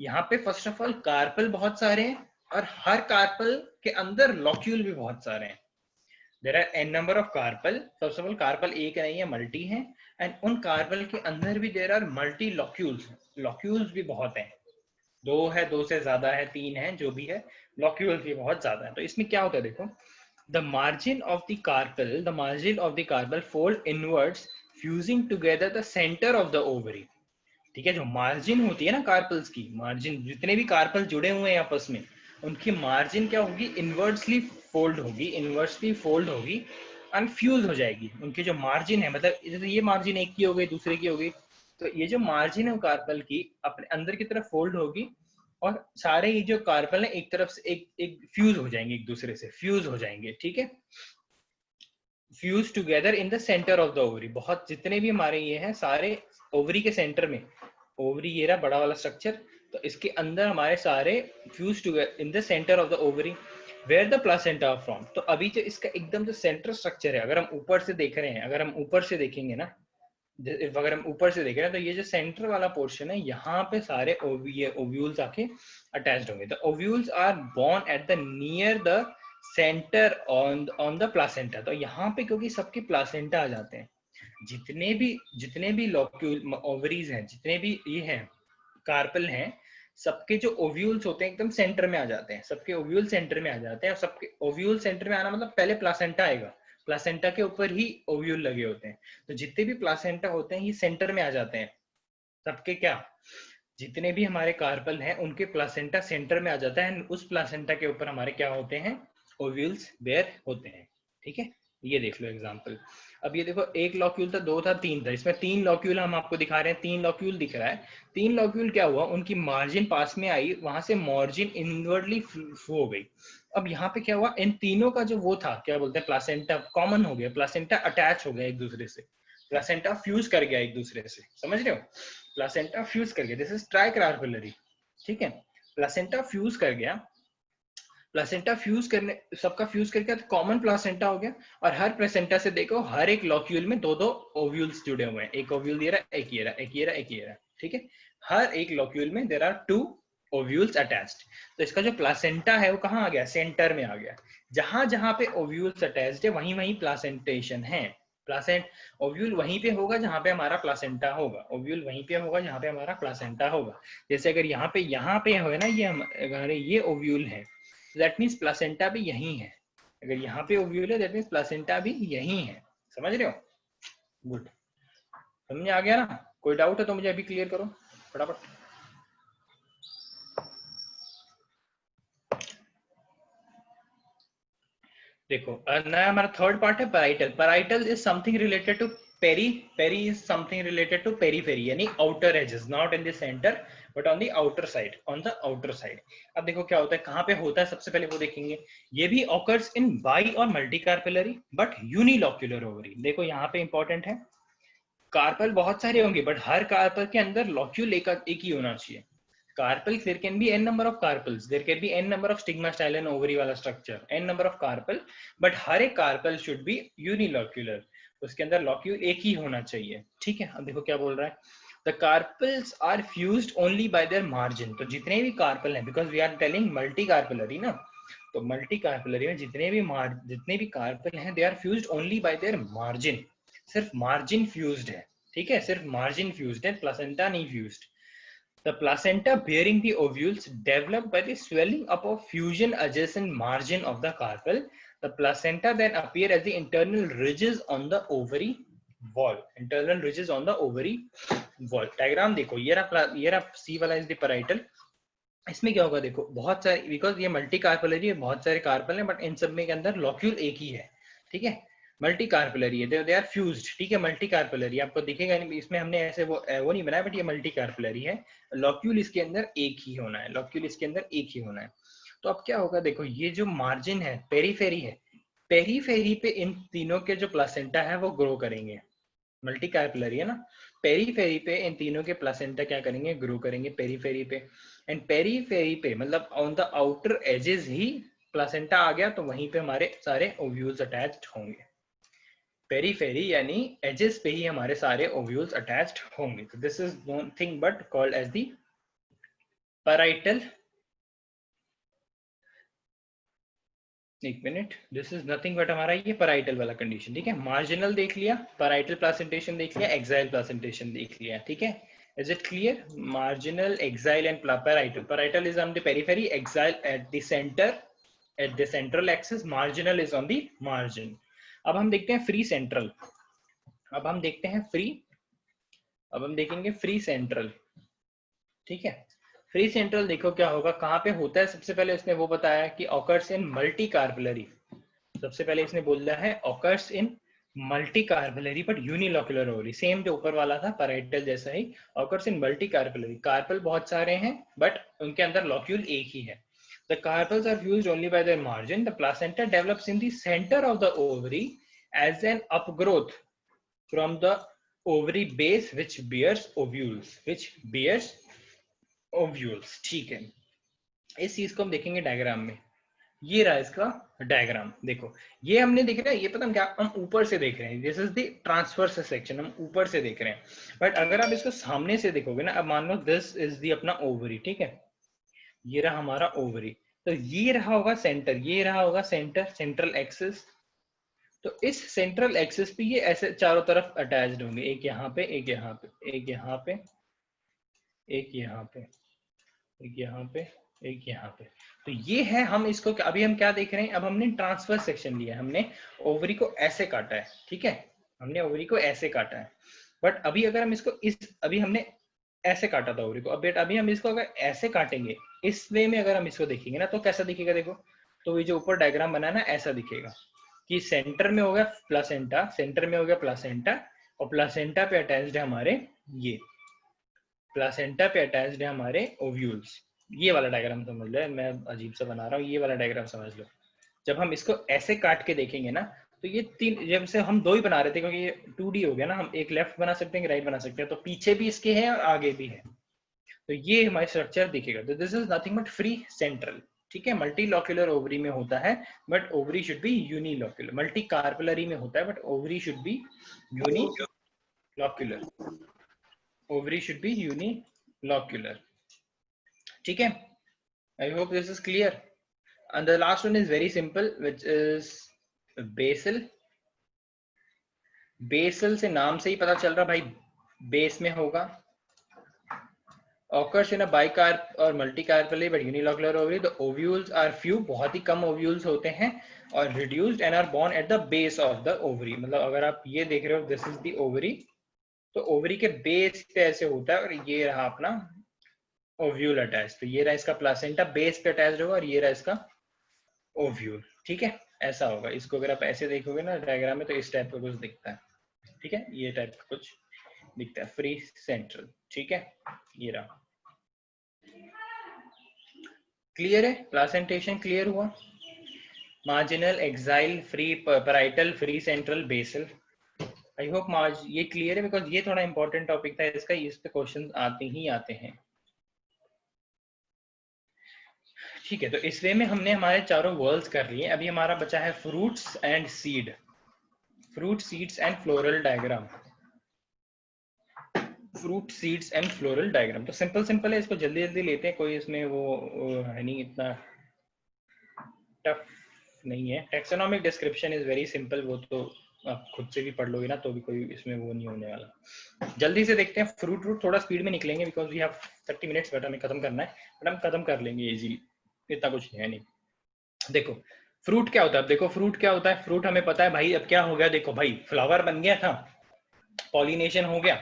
S1: यहाँ पे फर्स्ट ऑफ ऑल कार्पल बहुत सारे हैं और हर कार्पल के अंदर लॉक्यूल भी बहुत सारे हैं। There are n number of carpel, first of all carpel एक नहीं है, मल्टी है, एंड उन कार्पल के अंदर भी there are multi locules, locules भी बहुत हैं, दो है, दो से ज्यादा है, तीन है, जो भी है, लॉक्यूल्स भी बहुत ज्यादा है। तो इसमें क्या होता है देखो, the margin of the carpel fold inwards, fusing together the center of the ovary। ठीक है, जो मार्जिन होती है ना कार्पल्स की, मार्जिन जितने भी कार्पल जुड़े हुए हैं आपस में, उनकी मार्जिन क्या होगी, इनवर्सली फोल्ड होगी, इनवर्सली फोल्ड होगी एंड फ्यूज हो जाएगी। उनकी जो मार्जिन है, मतलब ये मार्जिन एक की हो गई, दूसरे की हो गई, तो ये जो मार्जिन है कार्पल की अपने अंदर की तरफ फोल्ड होगी और सारे ये जो कार्पल है एक तरफ से एक एक फ्यूज हो जाएंगे, एक दूसरे से फ्यूज हो जाएंगे, ठीक है, fuse together in the centre of the ovary. बहुत जितने भी हमारे ये हैं सारे ओवरी के सेंटर में, ओवरी ये रहा बड़ा वाला स्ट्रक्चर, तो इसके अंदर हमारे सारे fuse together in the centre of the ovary where the placenta from. तो अभी जो इसका एकदम जो सेंटर स्ट्रक्चर है, अगर हम ऊपर से देख रहे हैं, अगर हम ऊपर से देखेंगे ना, अगर हम ऊपर से देख रहे हैं, तो ये जो सेंटर वाला पोर्शन है, यहाँ पे सारे ओव्यूल्स आके अटैच्ड होंगे। The ovules are borne at the near the centre on the placenta. तो यहाँ पे क्योंकि सबके प्लासेंटा आ जाते हैं, जितने भी लॉक्यूल ओवरीज हैं, जितने भी ये हैं कार्पल हैं, सबके जो ओव्यूल्स होते हैं एकदम सेंटर में आ जाते हैं, सबके ओव्यूल सेंटर में आ जाते हैं। और सबके ओव्यूल सेंटर में आना मतलब पहले प्लासेंटा आएगा, प्लासेंटा के ऊपर ही ओव्यूल लगे होते हैं। तो जितने भी प्लासेंटा होते हैं ये सेंटर में आ जाते हैं सबके, क्या जितने भी हमारे कार्पल हैं उनके प्लासेंटा सेंटर में आ जाता है, उस प्लासेंटा के ऊपर हमारे क्या होते हैं, ओव्यूल्स बेयर होते हैं, ठीक है। ये देख लो एग्जांपल। अब ये देखो, एक लॉक्यूल था, दो था, तीन था, इसमें तीन लॉक्यूल हम आपको दिखा रहे हैं, तीन लॉक्यूल दिख रहा है। तीन लॉक्यूल क्या हुआ, उनकी मार्जिन पास में आई, वहां से मार्जिन इनवर्डली फ्लो हो गई। अब यहाँ पे क्या हुआ, इन तीनों का जो वो था, क्या बोलते हैं, प्लासेंटा कॉमन हो गया, प्लासेंटा अटैच हो गया एक दूसरे से, प्लासेंटा फ्यूज कर गया एक दूसरे से, समझ रहे हो, प्लासेंटा फ्यूज कर गया, दिस इज ट्राइकार्पेलरी, ठीक है। प्लासेंटा फ्यूज कर गया, प्लासेंटा फ्यूज करने, सबका फ्यूज करके कॉमन प्लासेंटा हो गया। और हर प्लासेंटा से देखो, हर एक लॉक्यूल में दो दो ओव्यूल्स जुड़े हुए हैं, एक ओव्यूल ये रहा, एक ये रहा, एक ये रहा, एक ये रहा, ठीक है। हर एक लॉक्यूल में there are two ovules attached. तो इसका जो प्लासेंटा है वो कहाँ आ गया, सेंटर में आ गया। जहां जहां पे ओव्यूल्स अटैच्ड है वहीं वहीं प्लासेंटेशन है। प्लासेंट ओव्यूल वहीं पे होगा जहां पे हमारा प्लासेंटा होगा, ओव्यूल वहीं पे होगा जहां पे हमारा प्लासेंटा होगा। जैसे अगर यहाँ पे हो ना, ये हमारे ये ओव्यूल है, दैट मीन्स प्लासेंटा भी यही है। अगर यहाँ पे ओव्यूल है दैट मीन्स प्लासेंटा भी यही है, समझ रहे हो, गुड, समझ आ गया ना। कोई डाउट है तो मुझे अभी क्लियर करो फटाफट। देखो नया हमारा थर्ड पार्ट है parietal. Parietal is something related to peri, peri is something related to periphery, यानी outer edges, not in the centre but on the outer side, on the outer side. अब देखो क्या होता है, कहाँ पे होता है, सबसे पहले वो देखेंगे। ये भी ऑकर्स इन बाई और multi carpellary but unilocular ovary. देखो यहाँ पे इंपॉर्टेंट है, कार्पल बहुत सारे होंगे बट हर कार्पल के अंदर लॉक्यूल एक ही होना चाहिए। Carpels, there can be n number of carpels, there can be n number of stigma, style ovary वाला structure, n number of carpel, but हर एक carpel should be unilocular, उसके अंदर locule एक ही होना चाहिए, ठीक है। अब देखो क्या बोल रहा है, the carpels are fused only by their margin। तो जितने भी carpel हैं, because we are telling multicarpellary ना, तो multicarpellary में जितने भी carpel हैं, they are fused only by their margin, सिर्फ margin fused है, ठीक है, सिर्फ margin fused है, placenta नहीं fused। The placenta bearing the ovules developed by the swelling up of fusion adjacent margin of the carpel. The placenta then appear as the internal ridges on the ovary wall. Internal ridges on the ovary wall. Diagram देखो, ये रहा C वाला is the parietal, इसमें क्या होगा देखो, बहुत सारे, बिकॉज ये मल्टी कार्पेलरी है, बहुत सारे कार्पल हैं, बट इन सब में के अंदर लॉक्यूल एक ही है, ठीक है, मल्टी कार्पेलरी है, दे आर फ्यूज्ड, ठीक है, मल्टी कार्पेलरी आपको दिखेगा नहीं, इसमें हमने ऐसे वो नहीं बनाया, बट ये मल्टी कार्पेलरी है, लॉक्यूल इसके अंदर एक ही होना है, लॉक्यूल इसके अंदर एक ही होना है। तो अब क्या होगा देखो, ये जो मार्जिन है, पेरीफेरी है, पेरीफेरी पे इन तीनों के जो प्लासेंटा है वो ग्रो करेंगे, मल्टी कार्पेलरी है ना, पेरीफेरी पे इन तीनों के प्लासेंटा क्या करेंगे, ग्रो करेंगे पेरीफेरी पे, एंड पेरीफेरी पे मतलब ऑन द आउटर एजेस ही प्लासेंटा आ गया, तो वहीं पे हमारे सारे ओव्यूल्स अटैच्ड होंगे, पेरीफेरी यानी एजेस पे ही हमारे सारे ओव्यूल्स अटैच्ड होंगे। तो this is nothing but called as the parietal, एक minute, this is nothing but हमारा ये पैराइटल वाला कंडीशन, ठीक है, मार्जिनल देख लिया, पैराइटल प्लासेंटेशन देख लिया, एक्साइल प्लासेंटेशन देख लिया, ठीक है, is it clear? Marginal, axial and parietal. Parietal is on the periphery, axial at the center, at the central axis, marginal is on the margin. अब हम देखते हैं फ्री सेंट्रल, अब हम देखते हैं फ्री, अब हम देखेंगे फ्री सेंट्रल, ठीक है, फ्री सेंट्रल देखो क्या होगा, कहाँ पे होता है, सबसे पहले उसने वो बताया कि ऑकर्स इन मल्टी कार्पेलरी, सबसे पहले इसने बोला है occurs in multicarpellary but unilocular ovary, same जो ऊपर वाला था पैराइटल जैसा ही, occurs in multicarpellary, carpel बहुत सारे हैं बट उनके अंदर लॉक्यूल एक ही है, the carpels are fused only by their margin, the placenta develops in the center of the ovary as an upgrowth from the ovary base which bears ovules, ठीक है, इस चीज को हम देखेंगे डायग्राम में, ये रहा इसका डायग्राम, देखो ये हमने देख रहे हैं, ये पता हम क्या, हम ऊपर से देख रहे हैं, this is the transverse section, हम ऊपर से देख रहे हैं, बट अगर आप इसको सामने से देखोगे ना, अब मान लो दिस इज दी अपना ओवरी, ठीक है, ये रहा हमारा ओवरी, तो ये रहा होगा सेंटर, ये रहा होगा सेंटर, सेंट्रल एक्सिस, तो इस सेंट्रल एक्सिस पे ये ऐसे चारों तरफ अटैच्ड होंगे, एक यहाँ पे, एक यहाँ पे, एक यहाँ पे, एक यहाँ पे, एक यहाँ पे, एक यहाँ पे, तो ये है, हम इसको अभी हम क्या देख रहे हैं, अब हमने ट्रांसफर सेक्शन लिया, हमने ओवरी को ऐसे काटा है, ठीक है, हमने ओवरी को ऐसे काटा है, बट अभी अगर हम इसको अभी हमने ऐसे काटा था ओवरी को, अब बेटा अभी हम इसको अगर ऐसे काटेंगे, इस वे में अगर हम इसको देखेंगे ना, तो कैसा दिखेगा देखो, तो ये जो ऊपर डायग्राम बना है ना, ऐसा दिखेगा कि सेंटर में हो गया प्लासेंटा, सेंटर में हो गया प्लासेंटा, और प्लासेंटा पे अटैच्ड है हमारे ये, प्लासेंटा पे अटैच्ड है हमारे ओव्यूल्स, ये वाला डायग्राम समझ लो, मैं अजीब सा बना रहा हूँ, ये वाला डायग्राम समझ लो, जब हम इसको ऐसे काट के देखेंगे ना, तो ये तीन, जब से हम दो ही बना रहे थे क्योंकि ये 2D हो गया ना, हम एक लेफ्ट बना सकते हैं, राइट बना सकते हैं, तो पीछे भी इसके है और आगे भी है, तो ये हमारा स्ट्रक्चर दिखेगा, तो this is nothing but free central, ठीक है, मल्टीलॉक्युलर ओवरी में होता है, but ovary should be unilocular, multicarpellary में होता है but ovary should be unilocular, ovary should be unilocular, ठीक है, I hope this is clear, and the last one is very simple, which is basal. Basal से नाम से ही पता चल रहा भाई, बेस में होगा, occurs in a bicarp और multicarpally but unilocular ovary, the ovules are few, बहुत ही कम ovules होते हैं, और reduced and are born at the base of the ovary, मतलब अगर आप ये देख रहे हो, this is the ovary, तो ovary के बेस पे ऐसे होता है, और ये रहा अपना ओव्यूल अटैच, तो ये रहा इसका प्लासेंटा बेस पे अटैच होगा, और ये रहा इसका ओव्यूल, ठीक है, ऐसा होगा, इसको अगर आप ऐसे देखोगे ना डायग्राम में, तो इस टाइप का कुछ दिखता है, ठीक है, ये टाइप का कुछ दिखता है, फ्री सेंट्रल, ठीक है, ये रहा, क्लियर है, प्लासेंटेशन क्लियर हुआ, marginal, axile, free, parietal, free central, basal, I hope ये क्लियर है, बिकॉज ये थोड़ा इंपॉर्टेंट टॉपिक था इसका, इस पे क्वेश्चन आते ही आते हैं, ठीक है, तो इस वे में हमने हमारे चारों वर्ल्ड्स कर लिए, अभी हमारा बचा है fruits and seed, fruit seeds and floral diagram, fruit seeds and floral diagram, तो सिंपल सिंपल है, इसको जल्दी जल्दी लेते हैं, कोई इसमें वो है नहीं, इतना टफ नहीं है, taxonomic description is very simple, वो तो आप खुद से भी पढ़ लोगे ना, तो भी कोई इसमें वो नहीं होने वाला, जल्दी से देखते हैं, फ्रूट रूट थोड़ा स्पीड में निकलेंगे, because we have 30 minutes, but हमें खत्म करना है, बट हम खत्म कर लेंगे इजीली, इतना कुछ है नहीं, देखो फ्रूट क्या होता है, देखो फ्रूट क्या होता है, फ्रूट हमें पता है भाई, अब क्या हो गया देखो भाई, फ्लावर बन गया था, पॉलिनेशन हो गया,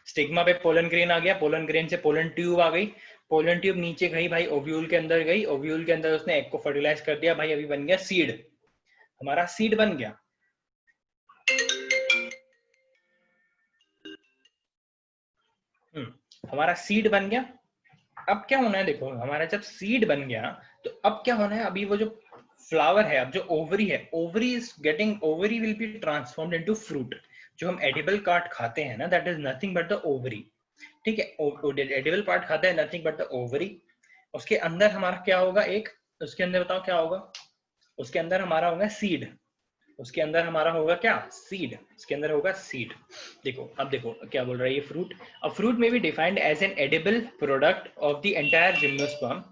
S1: स्टिग्मा पे पोलन ग्रेन आ गया, पोलन ग्रेन से पोलन ट्यूब आ गई, पोलन ट्यूब नीचे गई भाई, ओव्यूल के अंदर गई, ओव्यूल के अंदर उसने एग को फर्टिलाइज कर दिया भाई, अभी बन गया सीड, हमारा सीड बन गया। हमारा सीड बन गया। अब क्या होना है, देखो हमारा जब सीड बन गया तो अब क्या होना है, अभी वो जो फ्लावर है, अब जो ओवरी है, ovary is getting, ovary will be transformed into fruit. जो हम एडिबल पार्ट खाते हैं ना, that is nothing but the ovary. ठीक है, एडिबल पार्ट खाते हैं, नथिंग बट द ओवरी। उसके अंदर हमारा क्या होगा, एक, उसके अंदर बताओ क्या होगा, उसके अंदर हमारा होगा सीड, उसके अंदर हमारा होगा क्या, सीड, उसके अंदर होगा सीड। देखो अब देखो क्या बोल रहा है ये, फ्रूट, अ फ्रूट में be defined as an edible product of the entire gymnosperm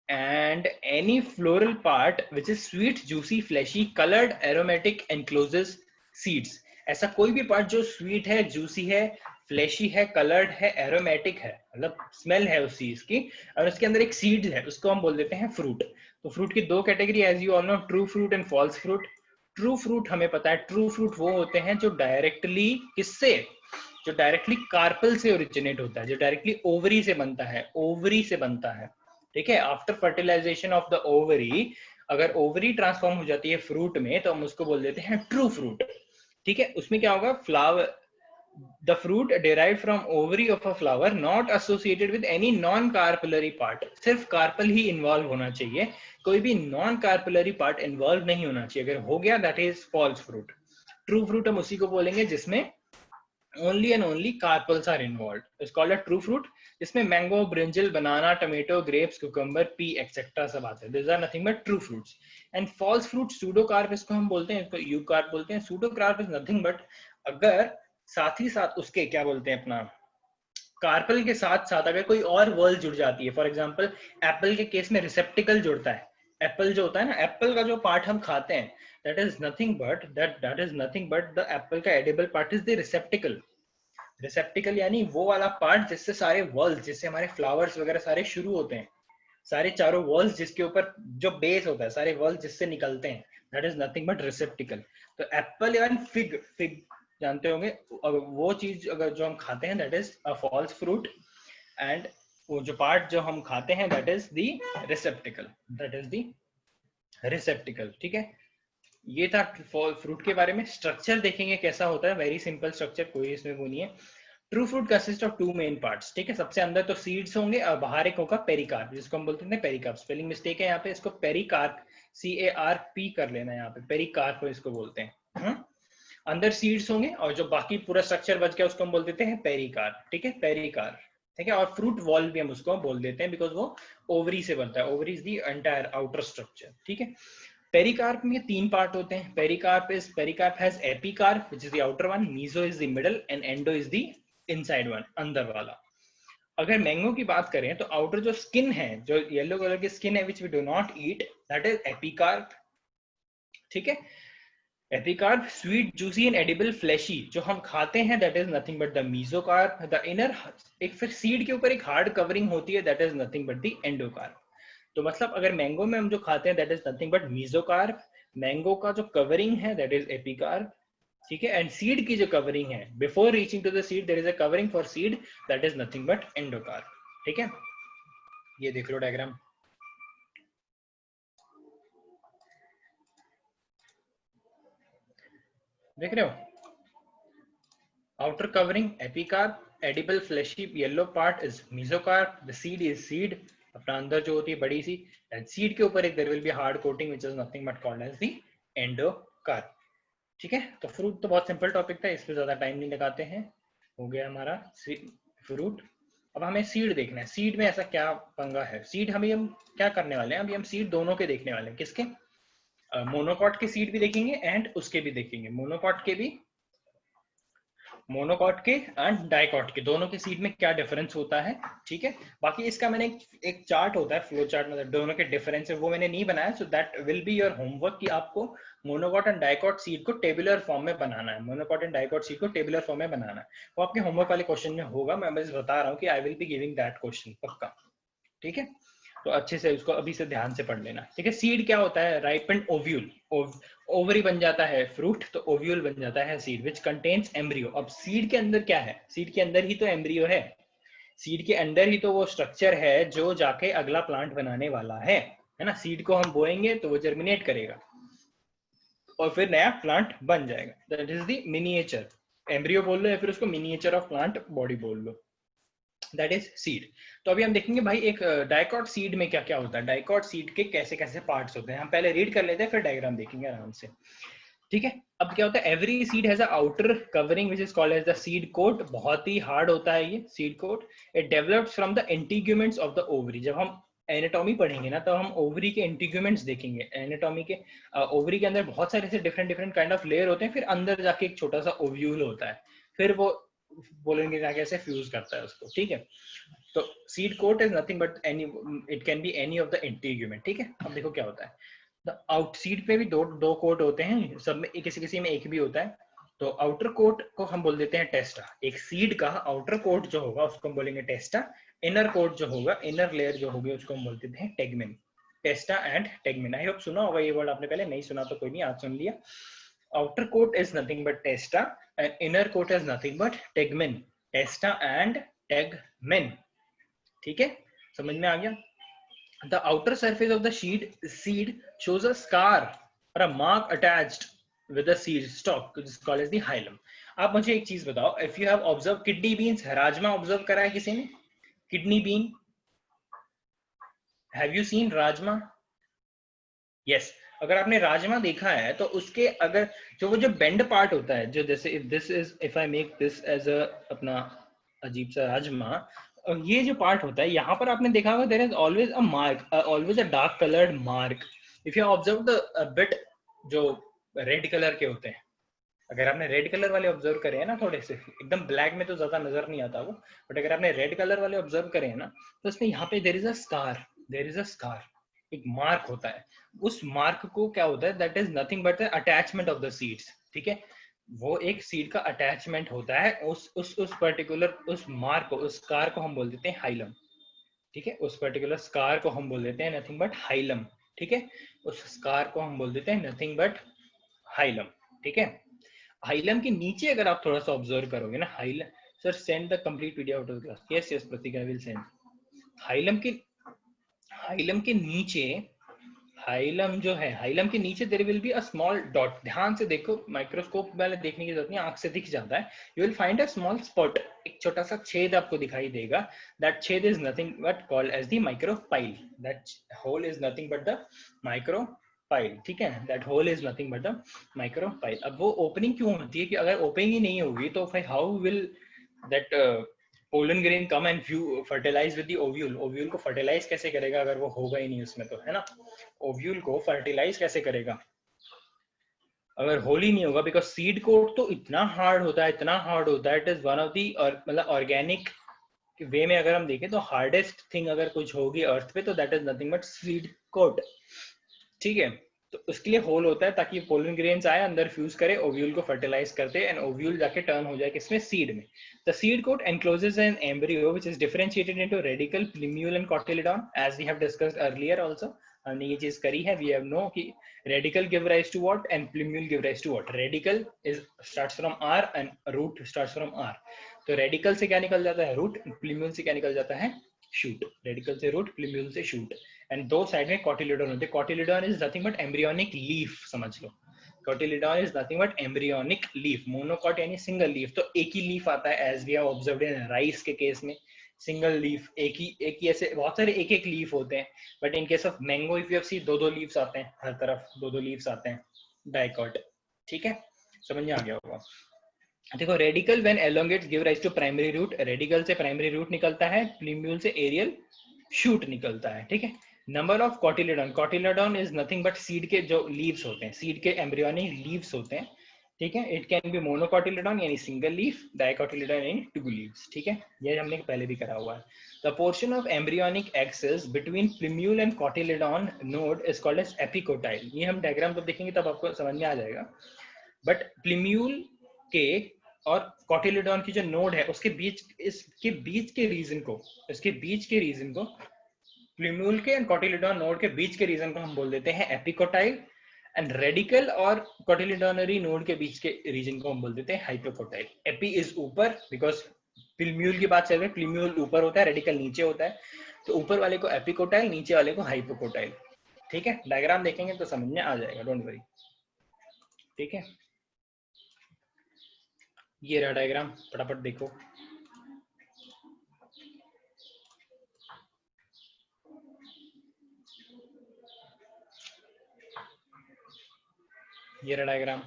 S1: and any floral part which is sweet, juicy, fleshy, colored, aromatic, encloses seeds। ऐसा कोई भी पार्ट जो स्वीट है, जूसी है, फ्लैशी है, कलर्ड है, aromatic है, मतलब स्मेल है उस चीज की, और उसके अंदर एक सीड है, उसको हम बोल देते हैं फ्रूट। तो फ्रूट की दो category, as you all know, true fruit and false fruit. True fruit हमें पता है, ट्रू फ्रूट वो होते हैं जो डायरेक्टली किससे, जो डायरेक्टली कार्पल से ओरिजिनेट होता है, जो डायरेक्टली ओवरी से बनता है, ओवरी से बनता है। ठीक है, after fertilisation of the ovary, अगर ओवरी ट्रांसफॉर्म हो जाती है फ्रूट में तो हम उसको बोल देते हैं ट्रू फ्रूट। ठीक है, उसमें क्या होगा, flower, the fruit derived from ovary of a flower not associated with any non carpellary part। सिर्फ कार्पल ही इन्वॉल्व होना चाहिए, कोई भी नॉन कार्पलरी पार्ट इन्वॉल्व नहीं होना चाहिए, अगर हो गया that is false fruit. True fruit हम उसी को बोलेंगे जिसमें only and only carpels are involved, it's called a true fruit, जिसमें mango, brinjal, banana, tomato, grapes, cucumber, pea etcetera सब आते हैं। these are nothing but true fruits। and false fruit, pseudocarp इसको हम बोलते हैं, इसको यूकार्प बोलते हैं। pseudocarp is nothing but, अगर साथ ही साथ उसके क्या बोलते हैं अपना, कार्पल के साथ साथ अगर कोई और वर्ल जुड़ जाती है, फॉर एग्जांपल एप्पल के केस में रिसेप्टिकल जुड़ता है, एप्पल जो होता है ना, एप्पल का जो पार्ट हम खाते हैं, that is nothing but that is nothing but the apple का edible part is the receptacle. Receptacle यानी वो वाला पार्ट जिससे सारे वर्ल्स, जिससे हमारे फ्लावर्स वगैरह सारे शुरू होते हैं, सारे चारों वर्ल्स जिसके ऊपर जो बेस होता है, सारे वर्ल्स जिससे निकलते हैं, दैट इज नथिंग बट रिसेप्टिकल। तो एप्पल या फिग, फिग जानते होंगे, वो चीज अगर जो हम खाते हैं that is a false fruit, and वो जो पार्ट जो हम खाते हैं that is the receptacle, that is the receptacle. ठीक है, ये था फ्रूट के बारे में। स्ट्रक्चर देखेंगे कैसा होता है, वेरी सिंपल स्ट्रक्चर, कोई इसमें वो नहीं है। True fruit consist of two main parts. ठीक है, सबसे अंदर तो सीड्स होंगे और बाहर एक होगा पेरिकार्प, जिसको हम बोलते हैं पेरिकार्प। स्पेलिंग मिस्टेक है यहाँ पे, इसको पेरिकार्प, CARP कर लेना है यहाँ पे, पेरिकार्प इसको बोलते हैं। अंदर सीड्स होंगे और जो बाकी पूरा स्ट्रक्चर बच गया उसको हम बोल देते हैं पेरिकार्प। ठीक है, पेरिकार्प। ठीक है, और फ्रूट वॉल भी हम उसको बोल देते हैं बिकॉज वो ओवरी से बनता है, ovary is the entire outer structure. ठीक है, पेरिकार्प में तीन पार्ट होते हैं। Pericarp has epicarp which is the outer one, meso is the middle and endo is the inside one, अंदर वाला। अगर मैंगो की बात करें तो आउटर जो स्किन है, जो येलो कलर की स्किन है which we do not eat, that is epicarp. ठीक है, epicarp sweet, juicy and edible, fleshy, जो हम खाते हैं that is nothing but the mesocarp. The inner, एक फिर सीड के ऊपर एक हार्ड कवरिंग होती है, that is nothing but the endocarp. तो मतलब अगर मैंगो में हम जो खाते हैं that is nothing but mesocarp, mango का जो कवरिंग है दैट इज एपिकार्प। ठीक है, एंड सीड की जो कवरिंग है, before reaching to the seed there is a covering for seed, that is nothing but endocarp. ठीक है, ये देख लो डायग्राम, देख रहे हो, outer covering epicarp, edible fleshy yellow part is mesocarp, the seed is seed, अपना अंदर जो होती है बड़ी सी, and seed के ऊपर एक there will be hard coating which is nothing but called as the endocarp। ठीक है, तो फ्रूट तो बहुत सिंपल टॉपिक था, इस पे ज्यादा टाइम नहीं लगाते हैं, हो गया हमारा फ्रूट। अब हमें सीड देखना है, सीड में ऐसा क्या पंगा है, सीड हम क्या करने वाले हैं, अभी हम सीड दोनों के देखने वाले हैं। किसके, मोनोकॉट के सीड भी देखेंगे एंड उसके भी देखेंगे, मोनोकॉट के भी, मोनोकॉट के एंड डाइकॉट के, दोनों के सीड में क्या डिफरेंस होता है। ठीक है, बाकी इसका मैंने एक चार्ट होता है, फ्लो चार्ट, मतलब दोनों के डिफरेंस है, वो मैंने नहीं बनाया, so that will be your homework कि आपको मोनोकॉट एंड डाइकॉट सीड को टेबुलर फॉर्म में बनाना है, मोनोकॉट एंड डाइकॉट सीड को टेबुलर फॉर्म में बनाना है। वो आपके होमवर्क वाले क्वेश्चन में होगा, मैं बस बता रहा हूँ कि I will be giving that question पक्का। ठीक है, तो अच्छे से उसको अभी से ध्यान से पढ़ लेना। ठीक है, सीड क्या होता है, राइपेंड ओव्यूल, ओवरी बन जाता है फ्रूट, तो ओव्यूल बन जाता है सीड, विच कंटेन्स एम्ब्रियो। अब सीड के अंदर क्या है, सीड के अंदर ही तो एम्ब्रियो है, सीड के अंदर ही तो वो स्ट्रक्चर है जो जाके अगला प्लांट बनाने वाला है ना। सीड को हम बोएंगे तो वो जर्मिनेट करेगा और फिर नया प्लांट बन जाएगा। That is the miniature, embryo बोल लो या फिर उसको मिनिएचर ऑफ प्लांट बॉडी बोल लो, दैट इज सीड। तो अभी हम देखेंगे भाई एक डाइकॉट सीड में क्या क्या होता है, डाइकॉट सीड के कैसे कैसे पार्ट्स होते हैं। हम पहले रीड कर लेते हैं फिर डायग्राम देखेंगे आराम से, ठीक है। अब क्या होता है, every seed has a outer covering which is called as the seed coat. बहुत ही हार्ड होता है ये seed coat. It develops from the integuments of the ovary. जब हम एनाटॉमी पढ़ेंगे ना तो हम ओवरी के इंटीग्यूमेंट्स देखेंगे। एनाटॉमी के ओवरी के अंदर बहुत सारे ऐसे different different kind of layer होते हैं, फिर अंदर जाके एक छोटा सा ओव्यूल होता है, फिर वो बोलेंगे जाके ऐसे फ्यूज करता है उसको, ठीक है। तो seed coat is nothing but any, it can be any of the integument, ठीक है। अब देखो क्या होता है, आउट सीड पे भी दो कोट होते हैं, सब में किसी किसी में एक भी होता है। तो आउटर कोट को हम बोल देते हैं टेस्टा। एक सीड का आउटर कोट जो होगा उसको हम बोलेंगे टेस्टा। इनर कोट जो होगा, इनर लेयर जो होगी उसको हम बोलते हैं tegmen. Testa and tegmen, I hope सुना होगा ये वर्ड आपने, पहले नहीं सुना तो कोई नहीं, आज सुन लिया। Outer coat is nothing but testa and inner coat is nothing but tegmen. Testa and tegmen, ठीक है, समझ में आ गया। The outer surface of the seed shows a scar or a mark attached with the seed stalk, which is called as the hilum. आप मुझे एक चीज बताओ, if you have observed kidney beans, rajma observe करा है किसी ने? Kidney bean, have you seen rajma? Yes. अगर आपने राजमा देखा है तो उसके अगर जो वो जो बेंड पार्ट होता है, जो जैसे if I make this as a अपना अजीब सा राजमा, ये जो पार्ट होता है यहाँ पर आपने देखा होगा there is always a mark, always a dark coloured mark. If you observe the bit जो रेड कलर के होते हैं, अगर आपने रेड कलर वाले ऑब्जर्व करे हैं ना, थोड़े से एकदम ब्लैक में तो ज्यादा नजर नहीं आता वो, बट अगर आपने रेड कलर वाले ऑब्जर्व करे हैं ना तो उसमें यहाँ पे there is a scar, there is a scar, एक मार्क होता है। उस मार्क को क्या होता है, that is nothing but the attachment of the seeds, ठीक है। वो एक सीड का अटैचमेंट होता है, उस पर्टिकुलर उस मार्क को, उस स्कार को हम बोल देते हैं हाइलम, ठीक है। उस पर्टिकुलर स्कार को हम बोल देते हैं नथिंग बट हाइलम, ठीक है। उस स्कार को हम बोल देते हैं नथिंग बट हाइलम, ठीक है। हाइलम के नीचे अगर आप थोड़ा सा ऑब्जर्व करोगे ना, hilum, sir send the complete video out of class, yes yes Prateek I will send. Hilum के नीचे, हाइलम जो है, हाइलम के नीचे there will be a small dot. ध्यान से देखो, माइक्रोस्कोप वाले देखने की जरूरत नहीं, आंख से दिख जाता है। You will find a small spot, एक छोटा सा छेद आपको दिखाई देगा। दैट छेद is nothing but called as the micropyle. That hole is nothing but the micropyle, ठीक है। That hole is nothing but the micropyle. अब वो ओपनिंग क्यों होती है, कि अगर ओपनिंग ही नहीं होगी तो फिर how will that pollen grain come and fertilise with the ovule. Ovule को फर्टिलाइज कैसे करेगा अगर वो होगा ही नहीं उसमें, तो है ना। ओव्यूल को फर्टिलाइज कैसे करेगा अगर होल ही नहीं होगा, बिकॉज सीड कोट तो इतना हार्ड होता है, इतना हार्ड होता है, it is one of the, और मतलब ऑर्गेनिक वे में अगर हम देखें तो हार्डेस्ट थिंग अगर कुछ होगी अर्थ पे तो that is nothing but seed coat, ठीक है। तो उसके लिए होल होता है ताकि पोलन ग्रेन्स आए, अंदर फ्यूज करे, ओव्यूल को फर्टिलाइज करते हैं, एंड ओव्यूल जाके टर्न हो जाए किसमें, सीड में। The seed coat encloses an embryo which is differentiated into radical, plumule and cotyledon, as we have discussed earlier also. हमने ये चीज करी है, we have know कि radical give rise to what and plumule give rise to what. Radical is starts from R and root starts from R. तो radical से क्या निकल जाता है, रूट, प्लूम्यूल से क्या निकल जाता है, शूट। रेडिकल से रूट, प्लूम्यूल से शूट, एंड दो साइड में कॉटिलिडॉन होते हैं। Cotyledon is nothing but embryonic leaf, समझ लो। Cotyledon is nothing but embryonic leaf. Monocot यानी सिंगल लीफ, तो एक ही लीफ आता है, as we have observed in rice के केस में सिंगल लीफ, एक ही ऐसे बहुत सारे एक एक लीफ होते हैं। But in case of mango if you have see दो दो लीव्स आते हैं, हर तरफ दो दो लीव्स आते हैं, डाइकॉट, ठीक है, समझ में आ गया होगा। देखो, radicle when elongates give rise to primary root. Radicle से प्राइमरी रूट निकलता है, प्लूम्यूल से एरियल शूट निकलता है, ठीक है। Number of cotyledon, cotyledon is nothing but seed के जो लीव्स होते हैं, सीड के एम्ब्रियोनिक लीव्स होते हैं, ठीक है। इट कैन बी मोनोकॉटिलेडॉन यानी सिंगल लीफ, डाइकॉटिलेडॉन यानी टू लीव्स, ठीक है। ये हमने पहले भी करा हुआ है। The portion of embryonic axis between plumule and cotyledon node is called as epicotyl. ये हम डायग्राम जब देखेंगे तब आपको समझ में आ जाएगा। बट प्लूम्यूल के और कॉटिलेडॉन की जो नोड है उसके बीच, इसके बीच के रीजन को, इसके बीच के रीजन को, प्लूम्यूल के एंड कॉटिलेडॉन नोड के बीच के रीजन को हम बोल देते हैं एपिकोटाइल, एंड रेडिकल और कॉटिलेडोनरी नोड के बीच के रीजन को हम बोल देते हैं हाइपोकोटाइल। एपी इज ऊपर बिकॉज प्लीम्यूल की बात चल रही है, प्लीम्यूल ऊपर होता है, रेडिकल नीचे होता है, तो ऊपर वाले को एपिकोटाइल, नीचे वाले को हाइपोकोटाइल। ठीक है, डायग्राम देखेंगे तो समझ में आ जाएगा, डोंट वरी। ठीक है, ये रहा डायग्राम, फटाफट देखो। ये रहा डायग्राम,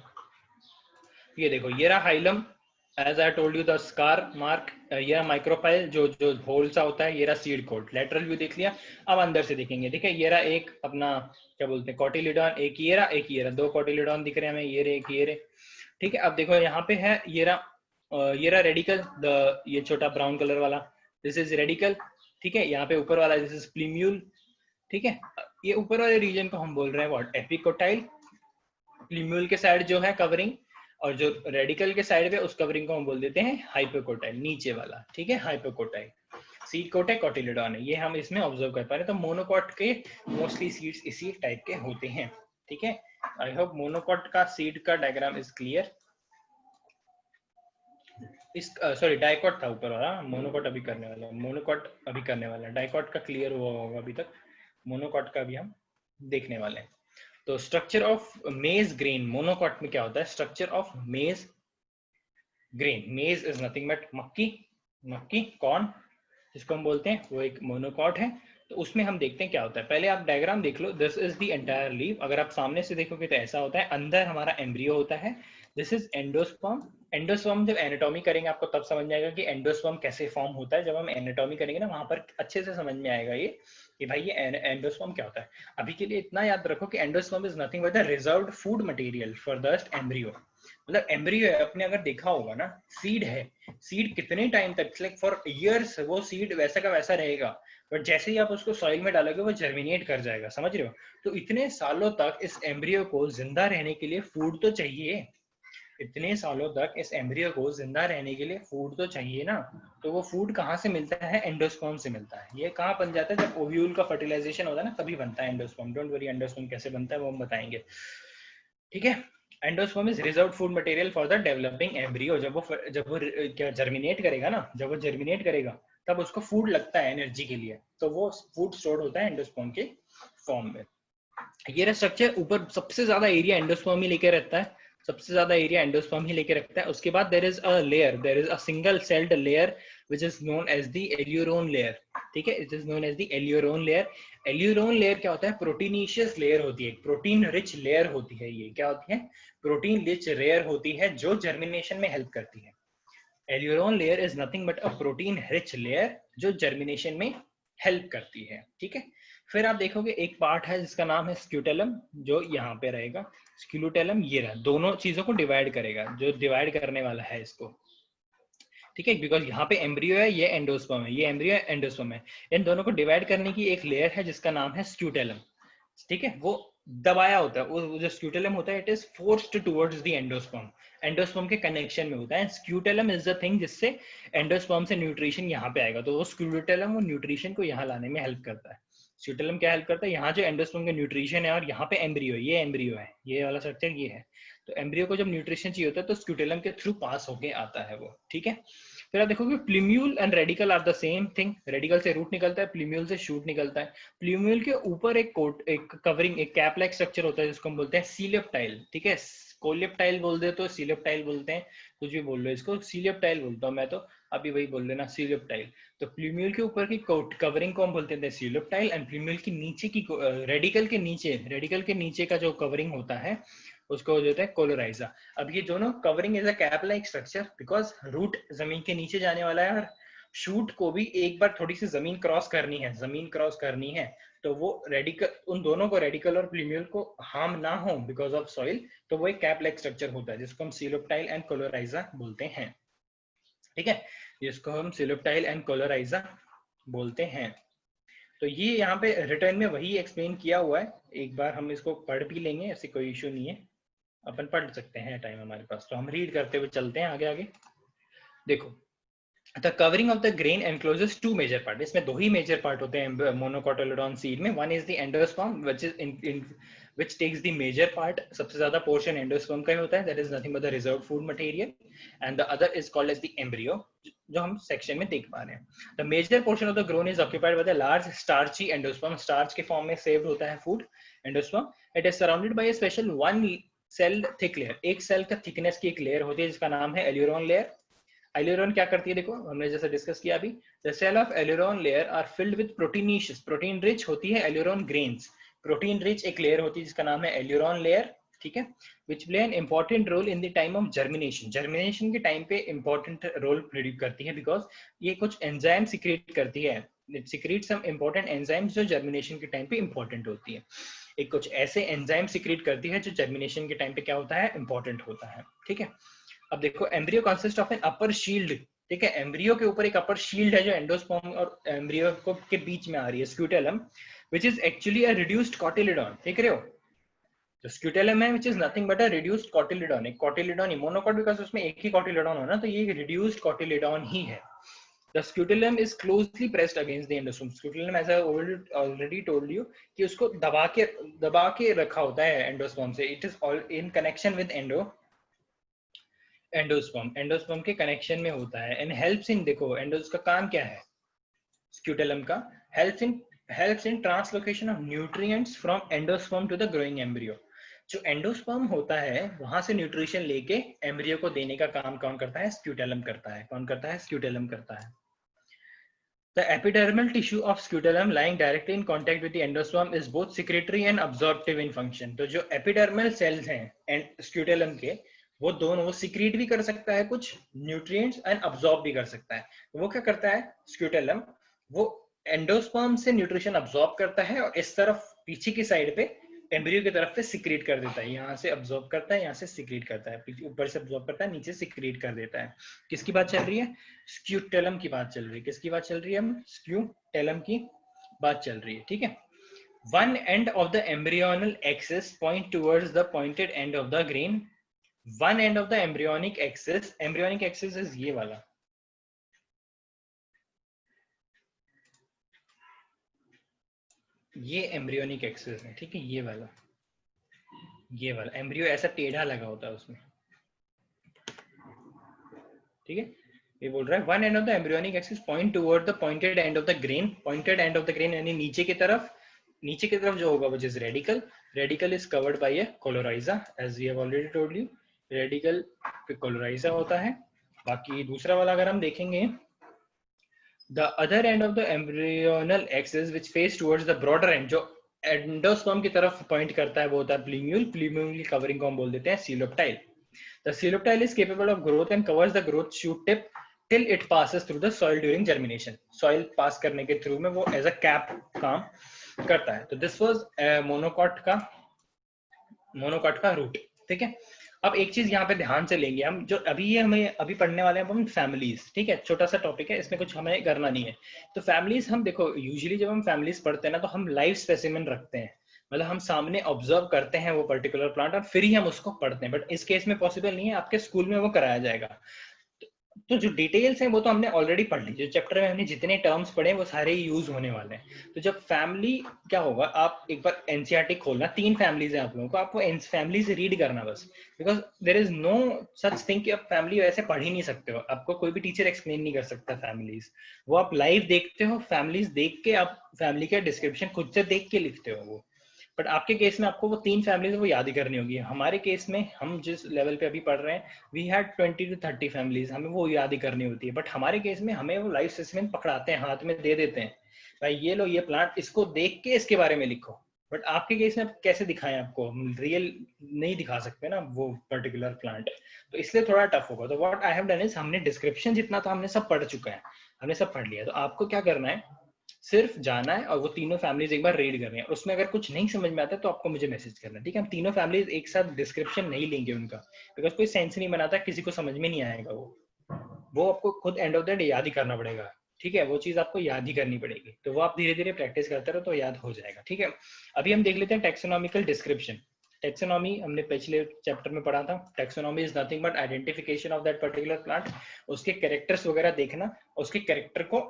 S1: ये देखो, ये रहा hilum, as I told you the scar mark, ये माइक्रोफाइल जो जो होल सा होता है, ये रहा सीड कोट। लेटरल व्यू देख लिया, अब अंदर से देखेंगे। ठीक है, ये रहा एक अपना क्या बोलते हैं कॉटिलिडॉन, एक ये रहा, एक ये रहा, दो कॉटिलिडॉन दिख रहे हैं हमें, ये रहे, एक ये रहे। ठीक है, अब देखो यहाँ पे है ये रहा रेडिकल, द ये छोटा ब्राउन कलर वाला, दिस इज रेडिकल। ठीक है, यहाँ पे ऊपर वाला दिस इज प्लीम्यूल। ठीक है, ये ऊपर वाले रीजन को हम बोल रहे हैं व्हाट, एपिकोटाइल। प्लीम्यूल के साइड जो है कवरिंग, और जो रेडिकल के साइड पे उस कवरिंग को हम बोल देते हैं हाइपोकोटाइल, नीचे वाला। ठीक है, हाइपोकोटाइल। सीड कोट है, कॉटिलिडॉन है, ये हम इसमें ऑब्जर्व कर पा रहे हैं। तो मोनोकॉट के मोस्टली सीड्स इसी टाइप के होते हैं। ठीक है, आई होप मोनोकॉट का सीड का डायग्राम इज क्लियर। इस सॉरी डाइकॉट था ऊपर वाला, मोनोकॉट अभी करने वाला है, मोनोकॉट अभी करने वाला है, डाइकॉट का क्लियर हुआ होगा अभी तक, मोनोकॉट का भी हम देखने वाले हैं। तो स्ट्रक्चर ऑफ मेज ग्रेन, मोनोकॉट में क्या होता है, स्ट्रक्चर ऑफ मेज ग्रेन, मेज इज नथिंग बट मक्की, मक्की कॉर्न जिसको हम बोलते हैं, वो एक मोनोकॉट है। तो उसमें हम देखते हैं क्या होता है। पहले आप डायग्राम देख लो, this is the entire leaf. अगर आप सामने से देखोगे तो ऐसा होता है, अंदर हमारा एम्ब्रियो होता है, दिस इज एंडोस्पर्म। एंडोस्पर्म जब एनाटॉमी करेंगे आपको तब समझ में आएगा कि एंडोस्पर्म कैसे फॉर्म होता है। जब हम एनाटॉमी करेंगे ना, वहां पर अच्छे से समझ में आएगा ये कि भाई ये एंडोस्पर्म क्या होता है। अभी के लिए इतना याद रखो कि endosperm is nothing but the reserved food material for the embryo. मतलब एम्ब्रियो है, आपने अगर देखा होगा ना, सीड है, सीड कितने टाइम तक, लाइक फॉर इयर्स वो सीड वैसा का वैसा रहेगा, बट जैसे ही आप उसको सॉइल में डालोगे वो जर्मिनेट कर जाएगा, समझ रहे हो। तो इतने सालों तक इस एम्ब्रियो को जिंदा रहने के लिए फूड तो चाहिए, इतने सालों तक इस एम्ब्रियो को जिंदा रहने के लिए फूड तो चाहिए ना। तो वो फूड कहाँ से मिलता है, एंडोस्पर्म से मिलता है। ये कहाँ बन जाता है, जब ओव्यूल का फर्टिलाइजेशन होता है ना, तभी बनता है एंडोस्पर्म। डोंट वरी, एंडोस्पर्म कैसे बनता है वो हम बताएंगे। ठीक है, endosperm is reserved food material for the developing embryo. जब वो क्या जर्मिनेट करेगा ना, जब वो जर्मिनेट करेगा तब उसको फूड लगता है एनर्जी के लिए, तो वो फूड स्टोर होता है एंडोस्पर्म के फॉर्म में। ये रहा स्ट्रक्चर, ऊपर सबसे ज्यादा एरिया एंडोस्पर्म ही लेके रहता है, सबसे ज्यादा एरिया एंडोस्पर्म ही लेके रखता है। उसके बाद there is a layer, there is a single celled layer which is known as the aleurone layer. ठीक है, it is known as the aleurone layer. Aleurone layer क्या होता है, प्रोटीनिशियस लेयर होती है, प्रोटीन रिच लेयर होती है। ये क्या होती है, प्रोटीन रिच लेयर होती है जो जर्मिनेशन में हेल्प करती है। Aleurone layer is nothing but a protein rich layer जो जर्मिनेशन में हेल्प करती है। ठीक है, फिर आप देखोगे एक पार्ट है जिसका नाम है स्क्यूटेलम, जो यहाँ पे रहेगा। स्क्यूटेलम ये रहा, दोनों चीजों को डिवाइड करेगा, जो डिवाइड करने वाला है इसको। ठीक है, बिकॉज यहाँ पे एम्ब्रियो है, ये एंडोस्पर्म है, ये एम्ब्रियो है, एंडोस्पर्म है। इन दोनों को डिवाइड करने की एक लेयर है जिसका नाम है स्क्यूटेलम। ठीक है, वो दबाया होता है, वो जो स्क्यूटेलम होता है it is forced towards the endosperm, endosperm के कनेक्शन में होता है। स्क्यूटेलम इज द थिंग जिससे एंडोस्पर्म से न्यूट्रिशन यहाँ पे आएगा, तो वो स्क्यूटेलम वो न्यूट्रिशन को यहाँ लाने में हेल्प करता है। स्क्यूटेलम क्या हेल्प करता है, यहाँ जो एंडोस्पर्म का न्यूट्रिशन है और यहाँ पे एम्ब्रियो, ये एम्ब्रियो है, ये वाला स्ट्रक्चर ये है। तो एम्ब्रियो को जब न्यूट्रिशन चाहिए होता है तो स्क्यूटेलम के थ्रू पास होके आता है वो। ठीक है, फिर आप देखोगे plumule and radicle are the same thing. Radicle से रूट निकलता है, प्लीम्यूल से शूट निकलता है। प्लीम्यूल के ऊपर एक कोट, एक कवरिंग, एक कैप लाइक स्ट्रक्चर होता है जिसको हम बोलते हैं सीलेप्टाइल। ठीक है, कोलेप्टाइल बोल दे तो सीलेप्टाइल बोलते हैं, कुछ भी बोल लो, इसको सीलेप्टाइल बोलता हूँ मैं तो, अभी वही बोल देना सीलेप्टाइल। तो प्लीम्यूल के ऊपर की कोट कवरिंग को हम बोलते हैं सीलेप्टाइल, एंड प्लीम्यूल की नीचे की रेडिकल के नीचे का जो कवरिंग होता है उसको हो जाता है कोलोराइजा। अब ये दोनों covering is a cap like structure because root जमीन के नीचे जाने वाला है और शूट को भी एक बार थोड़ी सी जमीन क्रॉस करनी है, जमीन क्रॉस करनी है, तो वो रेडिकल, उन दोनों को, रेडिकल और प्लीम्यूल को हार्म ना हो बिकॉज ऑफ सॉइल, तो वो एक कैप लाइक स्ट्रक्चर होता है जिसको हम सीलोप्टाइल एंड कोलोराइजा बोलते हैं। ठीक है, जिसको हम सीलोप्टाइल एंड कोलोराइजा बोलते हैं। तो ये यहाँ पे रिटर्न में वही एक्सप्लेन किया हुआ है, एक बार हम इसको पढ़ भी लेंगे, ऐसे कोई इशू नहीं है, अपन पढ़ सकते हैं, टाइम हमारे पास, तो हम रीड करते हुए चलते हैं आगे आगे। देखो, the covering of the grain encloses two major part, इसमें दो ही मेजर पार्ट होते हैं मोनोकोटिलेडोन सीड में। One is the endosperm which is in which takes the major part, सबसे ज्यादा पोर्शन एंडोस्पर्म का ही होता है, that is nothing but the reserved food material, and the other is called as the embryo, जो हम section में देख पा रहे हैं. The major portion of the grain is occupied by the large starchy endosperm. Starch के form में saved होता है food endosperm. It is surrounded by a special one cell thick layer. एक सेल का थिकनेस की एक लेयर होती है जिसका नाम है एल्यूरोन लेयर. एल्यूरोन क्या करती है, देखो हमने जैसे डिस्कस किया अभी, the cell of aleurone layer are filled with proteinaceous, protein rich होती है एल्यूरोन ग्रेन्स. प्रोटीन रिच एक लेयर होती है जिसका नाम है एल्यूरोन लेयर, ठीक है, which play an important role in the time of germination. germination के टाइम पे important रोल प्ले करती है बिकॉज ये कुछ एंजाइम सिक्रेट करती है. it secretes some important enzymes जो जर्मिनेशन के टाइम पे इंपॉर्टेंट होती है. एक कुछ ऐसे एंजाइम सिक्रेट करती है जो जर्मिनेशन के टाइम पे क्या होता है, इंपॉर्टेंट होता है, ठीक है. अब देखो embryo consist of an upper shield, ठीक है, एम्ब्रियो के ऊपर एक अपर शील्ड है जो एंडोस्पर्म और एम्ब्रियो के बीच में आ रही है, scutellum, which is actually a reduced cotyledon. देख रहे हो, तो स्क्यूटेलम है which is nothing but a reduced cotyledon. एक cotyledon ही मोनोकॉट, बिकॉज उसमें एक ही cotyledon हो ना, तो ये reduced cotyledon ही है. The scutellum is closely pressed against the endosperm. Scutellum, as I already told you, कि उसको दबा के रखा होता है एंडोस्पर्म से. It is all in connection with endosperm के कनेक्शन में होता है. And helps in, देखो एंडोस का काम क्या है, स्क्यूटेलम का helps in translocation of nutrients from endosperm to the growing embryo. जो एंडोस्पर्म होता है वहां से न्यूट्रिशन लेके एम्ब्रियो को देने का काम कौन करता है, स्क्यूटेलम करता है. कौन करता है, स्क्यूटेलम करता है. The epidermal tissue of scutellum lying directly in contact with the endosperm is both secretory and absorptive in function. तो जो epidermal cells हैं scutellum के, वो दोनों वो secrete भी कर सकता है कुछ nutrients and absorb भी कर सकता है. वो क्या करता है scutellum, वो एंडोस्पर्म से न्यूट्रिशन अब्सॉर्ब करता है और इस तरफ पीछे की साइड पे एम्ब्रियो की तरफ से सिक्रेट कर देता है. यहाँ से अब्सॉर्ब करता है, यहाँ से सिक्रेट करता है, ऊपर से अब्सॉर्ब करता है, नीचे सिक्रेट कर देता है. किसकी बात चल रही है, स्क्यूटेलम की बात चल रही है. किसकी बात चल रही है, हम स्क्यूटेलम की बात चल रही है, ठीक है. One end of the embryonal axis point towards the pointed end of the grain. One end of the embryonic axis is ये वाला, ये एम्ब्रियोनिक एक्सिस है, ठीक है, ये वाला एम्ब्रियो ऐसा टेढ़ा लगा होता है उसमें, ठीक है. ये बोल रहा है one end of the embryonic axis point toward the pointed end of the grain. Pointed end of the grain यानी नीचे की तरफ जो होगा which is radicle is covered by a coleorhiza, as we have already told you. Radicle पे coleorhiza होता है. बाकी दूसरा वाला अगर हम देखेंगे, the other end of the embryonal axis which face towards the broader end, जो एंडोस्पर्म की तरफ पॉइंट करता है, वो होता है प्लूम्यूल. प्लूम्यूल की कवरिंग को हम बोल देते हैं सीलोप्टाइल. The coleoptile is capable of growth and covers the growth shoot tip till it passes through the soil during germination. Soil pass करने के थ्रू में वो as a cap काम करता है. तो this was मोनोकॉट का रूट, ठीक है. अब एक चीज यहाँ पे ध्यान से लेंगे हम, जो हमें अभी पढ़ने वाले हैं हम फैमिलीज, ठीक है. छोटा सा टॉपिक है, इसमें कुछ हमें करना नहीं है. तो फैमिलीज हम देखो, यूजुअली जब हम फैमिलीज पढ़ते हैं ना, तो हम लाइव स्पेसिमेन रखते हैं, मतलब हम सामने ऑब्जर्व करते हैं वो पर्टिकुलर प्लांट और फिर ही हम उसको पढ़ते हैं. बट इस केस में पॉसिबल नहीं है, आपके स्कूल में वो कराया जाएगा. तो जो डिटेल्स हैं वो तो हमने ऑलरेडी पढ़ ली. जो चैप्टर में हमने जितने टर्म्स पढ़े वो सारे यूज होने वाले हैं. तो जब फैमिली क्या होगा, आप एक बार एनसीईआरटी खोलना, 3 फैमिलीज हैं आप लोगों को, आप वो फैमिली से रीड करना बस, because there is no such thing कि आप फैमिली वैसे पढ़ ही नहीं सकते हो. आपको कोई भी टीचर एक्सप्लेन नहीं कर सकता फैमिलीज. वो आप लाइव देखते हो, फैमिलीज देख के आप फैमिली का डिस्क्रिप्शन खुद से देख के लिखते हो वो. बट आपके केस में आपको वो 3 फैमिलीज वो याद ही करनी होगी. हमारे केस में हम जिस लेवल पे अभी पढ़ रहे हैं, वी हैड 20 to 30 फैमिलीज, हमें वो याद ही करनी होती है. बट हमारे केस में हमें वो लाइव स्पेसिमेन पकड़ाते हैं, हाथ में दे देते हैं, भाई ये लो ये प्लांट, इसको देख के इसके बारे में लिखो. बट आपके केस में कैसे दिखाएं आपको, हम रियल नहीं दिखा सकते ना वो पर्टिकुलर प्लांट, तो इसलिए थोड़ा टफ होगा. तो what I have done is, हमने डिस्क्रिप्शन जितना था हमने सब पढ़ चुका है, हमने सब पढ़ लिया. तो आपको क्या करना है, सिर्फ जाना है और वो तीनों फैमिलीज एक बार रीड करनी है. उसमें अगर कुछ नहीं समझ में आता है तो आपको मुझे मैसेज करना है, ठीक है. हम तीनों फैमिलीज एक साथ डिस्क्रिप्शन नहीं लेंगे उनका, बिकॉज कोई सेंस नहीं बनाता, किसी को समझ में नहीं आएगा. वो आपको खुद एंड ऑफ द डे याद ही करना पड़ेगा, ठीक है. वो चीज आपको याद ही करनी पड़ेगी. तो वो आप धीरे धीरे प्रैक्टिस करते रहो तो याद हो जाएगा, ठीक है. अभी हम देख लेते हैं टेक्सोनॉमिकल डिस्क्रिप्शन. टेक्सोनॉमी हमने पिछले चैप्टर में पढ़ा था. Taxonomy is nothing but identification of that particular plant. उसके कैरेक्टर्स वगैरह देखना, उसके कैरेक्टर को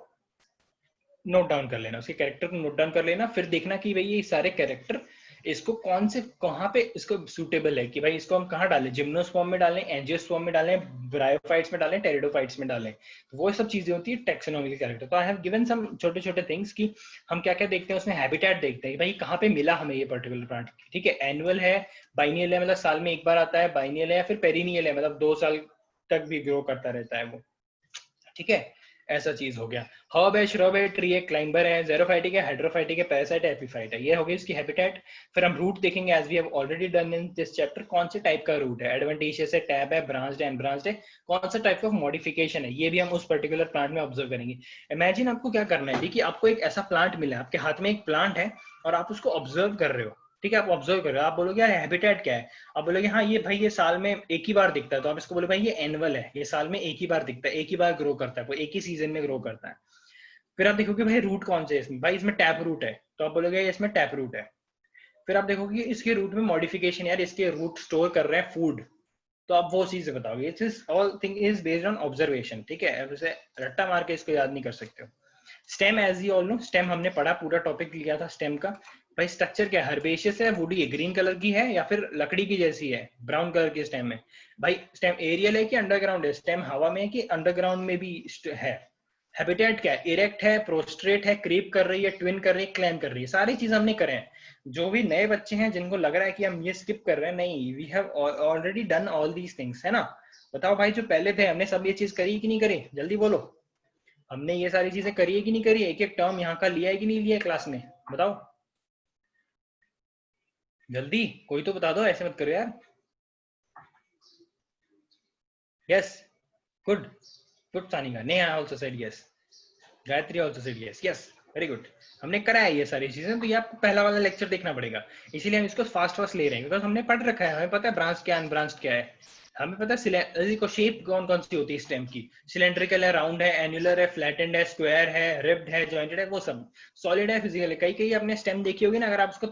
S1: नोट डाउन कर लेना, उसके कैरेक्टर को नोट डाउन कर लेना, फिर देखना कि भाई ये सारे कैरेक्टर इसको कौन से कहाँ पे इसको सूटेबल है कि भाई इसको हम कहाँ डालें, जिम्नोस्पर्म में डालें, एंजियोस्पर्म में डालें, ब्रायोफाइट्स में डालें, टेरिडोफाइट्स में डालें, तो वो सब चीजें होती है टेक्सोनॉमिकल कैरेक्टर। तो आई हैव गिवन सम छोटे छोटे थिंग्स कि हम क्या क्या देखते हैं उसमें, हैबिटेट देखते हैं भाई कहाँ पे मिला हमें ये पर्टिकुलर प्लांट, ठीक है। एनुअल है, बाइनियल है मतलब साल में एक बार आता है, बाइनियल है या फिर पेरिनियल है मतलब 2 साल तक भी ग्रो करता रहता है वो, ठीक है। ऐसा चीज हो गया। हर्ब है, श्रब है, ट्री है, क्लाइंबर है, ज़ेरोफाइटिक है, हाइड्रोफाइटिक है, पैरासाइट है, एपिफाइट है, ये हो गई इसकी हैबिटेट। फिर हम रूट देखेंगे as we have already done in this chapter, कौन से टाइप का रूट है, एडवेंटिशियस है, टैब है, ब्रांच्ड है, अनब्रांच्ड है, कौन सा टाइप ऑफ मॉडिफिकेशन है, ये भी हम उस पर्टिकुलर प्लांट में ऑब्जर्व करेंगे। इमेजिन आपको क्या करना है कि आपको एक ऐसा प्लांट मिला, आपके हाथ में एक प्लांट है और आप उसको ऑब्जर्व कर रहे हो, ठीक है। आप ऑब्जर्व कर रहे हो, आप बोलोगे यार हैबिटेट क्या है, आप बोलोगे हाँ ये भाई ये साल में एक ही बार दिखता है, तो आप इसको बोलो भाई ये एनुअल है, ये साल में एक ही बार दिखता है, एक ही बार ग्रो करता है, वो एक ही सीजन में ग्रो करता है। फिर आप देखोगे भाई रूट कौन से है इसमें, भाई इसमें टैप रूट है, तो आप बोलोगे इसमें टैप रूट है। फिर आप देखोगे इसके रूट में मॉडिफिकेशन, यार इसके रूट स्टोर कर रहे हैं फूड, तो आप वो चीजें बताओगे। It is all thing is based on observation, ठीक है। अब इसे रट्टा मार के इसको याद नहीं कर सकते हो। Stem as you all know, stem हमने पढ़ा, पूरा टॉपिक लिया था स्टेम का। भाई स्ट्रक्चर क्या है, हर्बेशियस है, वुडी है, ग्रीन कलर की है या फिर लकड़ी की जैसी है, ब्राउन कलर की स्टेम है। भाई स्टेम एरियल है कि अंडरग्राउंड है, स्टेम हवा में है कि अंडरग्राउंड में भी है। हैबिटेट क्या है, इरेक्ट है, प्रोस्ट्रेट है, क्रीप कर रही है, ट्विन कर रही है, क्लैम कर रही है, सारी चीज हमने करे हैं। जो भी नए बच्चे हैं जिनको लग रहा है कि हम ये स्किप कर रहे हैं, नहीं, we have already done all these things, है ना। बताओ भाई जो पहले थे हमने सब ये चीज करी कि नहीं करी, जल्दी बोलो। हमने ये सारी चीजें करी है कि नहीं करी है, एक एक टर्म यहाँ का लिया है कि नहीं लिया है क्लास में, बताओ जल्दी, कोई तो बता दो, ऐसे मत करो यार। Yes, good, good Sanika, Neha also said yes, Gayatri also said yes, yes very good. हमने करा है ये सारी चीजें, तो ये आपको पहला वाला लेक्चर देखना पड़ेगा, इसीलिए हम इसको फास्ट फास्ट ले रहे हैं, बिकॉज हमने पढ़ रखा है, हमें पता है ब्रांच क्या है, अनब्रांच्ड क्या है, हमें पता है को शेप कौन कौन सी होती है स्टेम की, सिलेंड्रिकल है, राउंड है, एनुलर है, फ्लैटेंड है, स्क्वायर है, रिब्ड है, जॉइंटेड है, वो सब सॉलिड है, फिजिकल है। कई कई आपने स्टेम देखी होगी ना, अगर आप उसको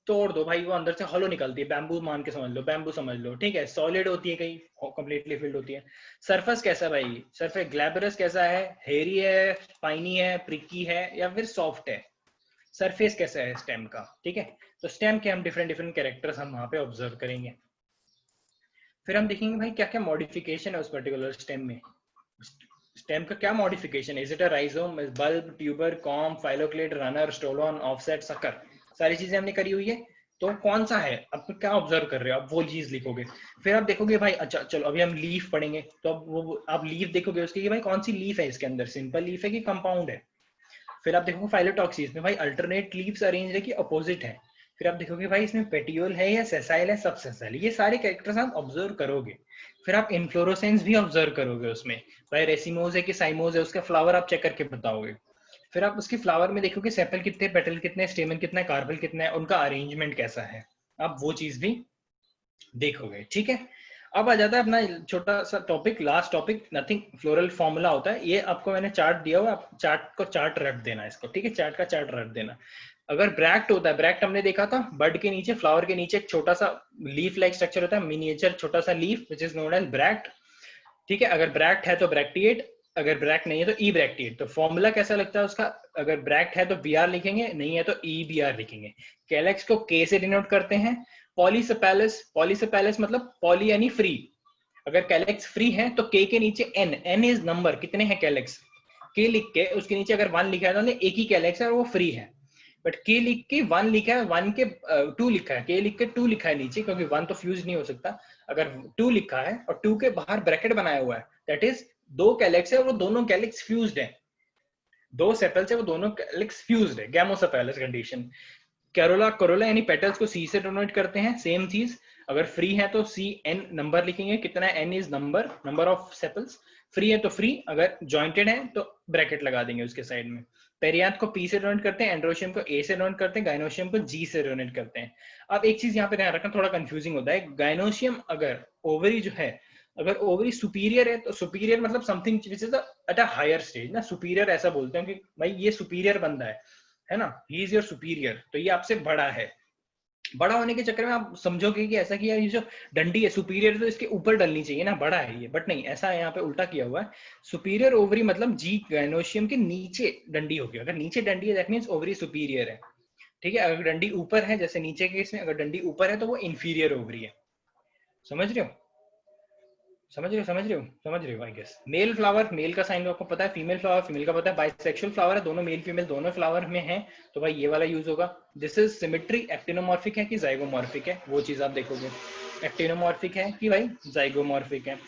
S1: तोड़ दो भाई, वो अंदर से हॉलो निकलती है, बैम्बू मान के समझ लो, बैम्बू समझ लो, ठीक है। सॉलिड होती है, कहीं कंप्लीटली फिल्ड होती है। सरफेस कैसा है भाई, सरफेस ग्लैबरस कैसा है, हेरी है, स्पाइनी है, प्रिकी है या फिर सॉफ्ट है, सरफेस कैसा है स्टेम का, ठीक है। तो स्टेम के हम डिफरेंट डिफरेंट कैरेक्टर्स हम वहां पे ऑब्जर्व करेंगे। फिर हम देखेंगे भाई क्या क्या मॉडिफिकेशन है उस पर्टिकुलर स्टेम में, स्टेम का क्या मॉडिफिकेशन है, is it a rhizome, bulb, tuber, corm, phylloclade, runner, stolon, offset, sucker, सारी चीजें हमने करी हुई है। तो कौन सा है, अब क्या ऑब्जर्व कर रहे हो, आप वो चीज लिखोगे। फिर आप देखोगे भाई, अच्छा चलो अभी हम लीफ पढ़ेंगे, तो अब वो आप लीफ देखोगे उसकी कि भाई कौन सी लीफ है इसके अंदर, सिंपल लीफ है कि कंपाउंड है। फिर आप देखोगे फाइलोटॉक्सिस में भाई अल्टरनेट लीव्स अरेंज है कि अपोजिट है। फिर आप देखोगे भाई इसमें पेटियोल है या सेसाइल है, सब सेसाइल, ये सारे कैरेक्टर्स आप ऑब्जर्व करोगे। फिर आप इन्फ्लोरोसेंस भी ऑब्जर्व करोगे उसमें, भाई रेसिमोज है कि साइमोज है, उसका फ्लावर आप चेक करके बताओगे। फिर आप उसके फ्लावर में देखोगे सेपल कितने, पेटल कितने, स्टेमन कितना है, कार्पल कितना है, उनका अरेंजमेंट कैसा है, आप वो चीज भी देखोगे, ठीक है। अब आ जाता है अपना छोटा सा topic, last topic, nothing, floral formula होता है। ये आपको मैंने चार्ट दिया हुआ, आप चार्ट को चार्ट रख देना इसको, ठीक है, चार्ट का चार्ट रख देना। अगर ब्रैक्ट होता है, ब्रैक्ट हमने देखा था, बर्ड के नीचे, फ्लावर के नीचे एक छोटा सा लीफ लाइक स्ट्रक्चर होता है, मिनिएचर छोटा सा leaf which is known as bract, ठीक है। अगर ब्रैक्ट है तो ब्रैक्टिएट, अगर ब्रैक्ट नहीं है तो ई ब्रैक्टिएट। तो फॉर्मूला कैसा लगता है उसका, अगर ब्रैक्ट है तो बी आर लिखेंगे, नहीं है तो ई बी आर लिखेंगे। कैलेक्स को के से डिनोट करते हैं। पॉलीसेपेलस, पॉलीसेपेलस मतलब पॉली यानी फ्री, अगर कैलेक्स फ्री है तो के नीचे एन, एन इज नंबर, कितने हैं कैलेक्स, के लिख के उसके नीचे अगर वन लिखा है तो एक ही कैलेक्स है और वो फ्री है। बट के लिख के वन लिखा है, वन के टू लिखा है, के लिख के टू लिखा है नीचे, क्योंकि वन तो फ्यूज नहीं हो सकता। अगर टू लिखा है और टू के बाहर ब्रैकेट बनाया हुआ है, दैट इज दो कैलेक्स है, वो दोनों कैलेक्स फ्यूज्ड है, दो सेपल्स है वो दोनों कैलेक्स फ्यूज्ड है, गैमोसेपेलस कंडीशन। कैरोला, कोरोला यानी पेटल्स को सी से डिनोट करते हैं, सेम चीज। अगर फ्री है तो सी एन नंबर लिखेंगे, कितना n is number, number of sepals. Free है तो फ्री, अगर जॉइंटेड है तो ब्रैकेट लगा देंगे उसके साइड में। पेरियांथ को पी से डिनोट करते हैं, एंड्रोशियम को ए से डिनोट करते हैं, गाइनोशियम को जी से डिनोट करते हैं। अब एक चीज यहाँ पे ध्यान रखना, थोड़ा कंफ्यूजिंग होता है, गाइनोशियम अगर ओवरी जो है, अगर ओवरी सुपीरियर है तो सुपीरियर मतलब something which is at a higher stage ना, सुपीरियर ऐसा बोलते हैं कि भाई ये सुपीरियर बंदा है ना, ही इज योर सुपीरियर, तो ये आपसे बड़ा है। बड़ा होने के चक्कर में आप समझोगे कि ऐसा कि यार ये जो डंडी है सुपीरियर तो इसके ऊपर डलनी चाहिए ना, बड़ा है ये, बट नहीं, ऐसा यहाँ पे उल्टा किया हुआ है। सुपीरियर ओवरी मतलब जी गाइनोशियम के नीचे डंडी होगी, अगर नीचे डंडी है दैट मींस ओवरी सुपीरियर है। ठीक है, अगर डंडी ऊपर है, जैसे नीचे के केस में अगर डंडी ऊपर है तो वो इंफीरियर ओवरी है। समझ रहे हो, समझ रहे हो, समझ रहे हो, समझ रहे हो I guess. Male flower, male का साइन आपको पता है, फीमेल फ्लावर फीमेल का पता है, बाइसेक्सुअल फ्लावर है, दोनों मेल फीमेल दोनों फ्लावर में है, तो भाई ये वाला यूज होगा। दिस इज सिमेट्री, एक्टिनोमॉर्फिक है कि जाइगोमॉर्फिक है, वो चीज आप देखोगे। एक्टिनोमॉर्फिक है कि भाई जाइगोमॉर्फिक है।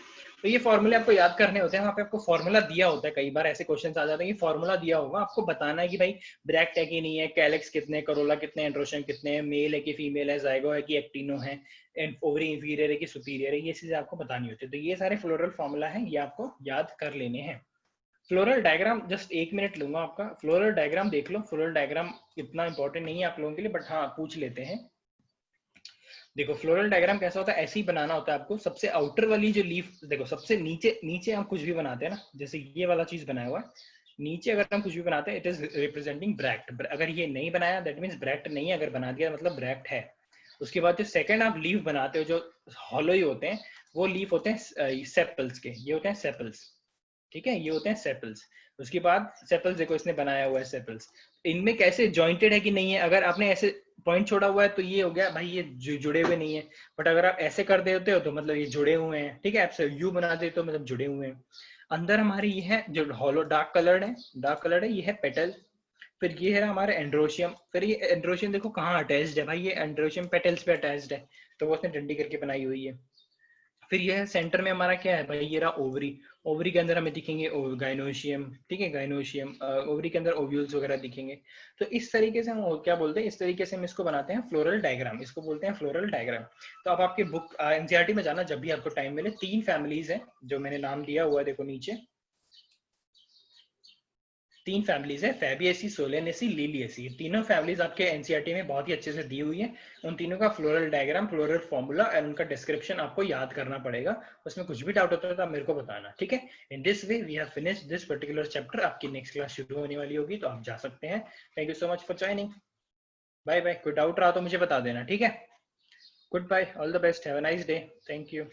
S1: तो ये फॉर्मूले आपको याद करने होते हैं, वहाँ पे आपको फॉर्मूला दिया होता है, कई बार ऐसे क्वेश्चन आ जाते हैं कि फॉर्मूला दिया होगा, आपको बताना है कि भाई ब्रैक्ट है कि नहीं है, कैलेक्स कितने, करोला कितने, एंड्रोशन कितने हैं, मेल है कि फीमेल है, जाइगो है कि एक्टिनो है, ओवरी इंफीरियर है कि सुपीरियर है, ये चीजें आपको बतानी होती है। तो ये सारे फ्लोरल फॉर्मूला है, ये आपको याद कर लेने हैं। फ्लोरल डायग्राम जस्ट 1 मिनट लूंगा आपका, फ्लोरल डायग्राम देख लो। फ्लोरल डायग्राम इतना इंपॉर्टेंट नहीं है आप लोगों के लिए, बट हाँ पूछ लेते हैं। देखो फ्लोरल डायग्राम कैसा होता है, ऐसे ही बनाना होता है आपको। सबसे आउटर वाली जो लीफ, देखो सबसे नीचे, नीचे हम कुछ भी बनाते हैं ना, जैसे ये वाला चीज बनाया हुआ है, नीचे अगर हम कुछ भी बनाते हैं इट इज रिप्रेजेंटिंग ब्रैक्ट। अगर ये नहीं बनाया दैट मीन्स ब्रैक्ट नहीं है, अगर बना दिया मतलब ब्रैक्ट है। उसके बाद जो सेकंड आप लीफ बनाते हो, जो हॉलो ही होते हैं, वो लीफ होते हैं सेपल्स के, ये होते हैं सेपल्स। ठीक है, ये होते हैं सेपल्स। उसके बाद सेपल्स, देखो इसने बनाया हुआ है सेपल्स, इनमें कैसे जॉइंटेड है कि नहीं है। अगर आपने ऐसे पॉइंट छोड़ा हुआ है तो ये हो गया भाई ये जुड़े हुए नहीं है, बट अगर आप ऐसे कर देते हो तो मतलब ये जुड़े हुए हैं। ठीक है, आपसे यू बना देते हो मतलब जुड़े हुए हैं। अंदर हमारी ये है जो हॉलो डार्क कलर्ड है, डार्क कलर्ड है, ये है पेटल। फिर ये है हमारा एंड्रोशियम, फिर ये एंड्रोशियम देखो कहाँ अटैच्ड है भाई, ये एंड्रोशियम पेटल्स पे अटैच्ड है, तो वो उसने डंडी करके बनाई हुई है। फिर ये है सेंटर में हमारा क्या है भाई, ये रहा ओवरी। ओवरी के अंदर हमें दिखेंगे गाइनोशियम, ठीक है, गाइनोशियम। ओवरी के अंदर ओव्यूल्स वगैरह दिखेंगे। तो इस तरीके से हम क्या बोलते हैं, इस तरीके से हम इसको बनाते हैं फ्लोरल डायग्राम, इसको बोलते हैं फ्लोरल डायग्राम। तो आप आपकी बुक एनसीईआरटी में जाना जब भी आपको टाइम मिले, 3 फैमिलीज है जो मैंने नाम दिया हुआ है, देखो नीचे 3 फैमिलीज है, फैबिएसी, सोलेनेसी, लिलिएसी। तीनों फैमिलीज आपके एनसीईआरटी में बहुत ही अच्छे से दी हुई है। उन तीनों का फ्लोरल डायग्राम, फ्लोरल फॉर्मूला और उनका डिस्क्रिप्शन आपको याद करना पड़ेगा। उसमें कुछ भी डाउट होता है तो आप मेरे को बताना, ठीक है। In this way we have finished this particular chapter. आपकी नेक्स्ट क्लास शुरू होने वाली होगी तो आप जा सकते हैं। Thank you so much for joining. Bye bye. कोई डाउट रहा तो मुझे बता देना, ठीक है। Good bye, all the best, have a nice day, thank you.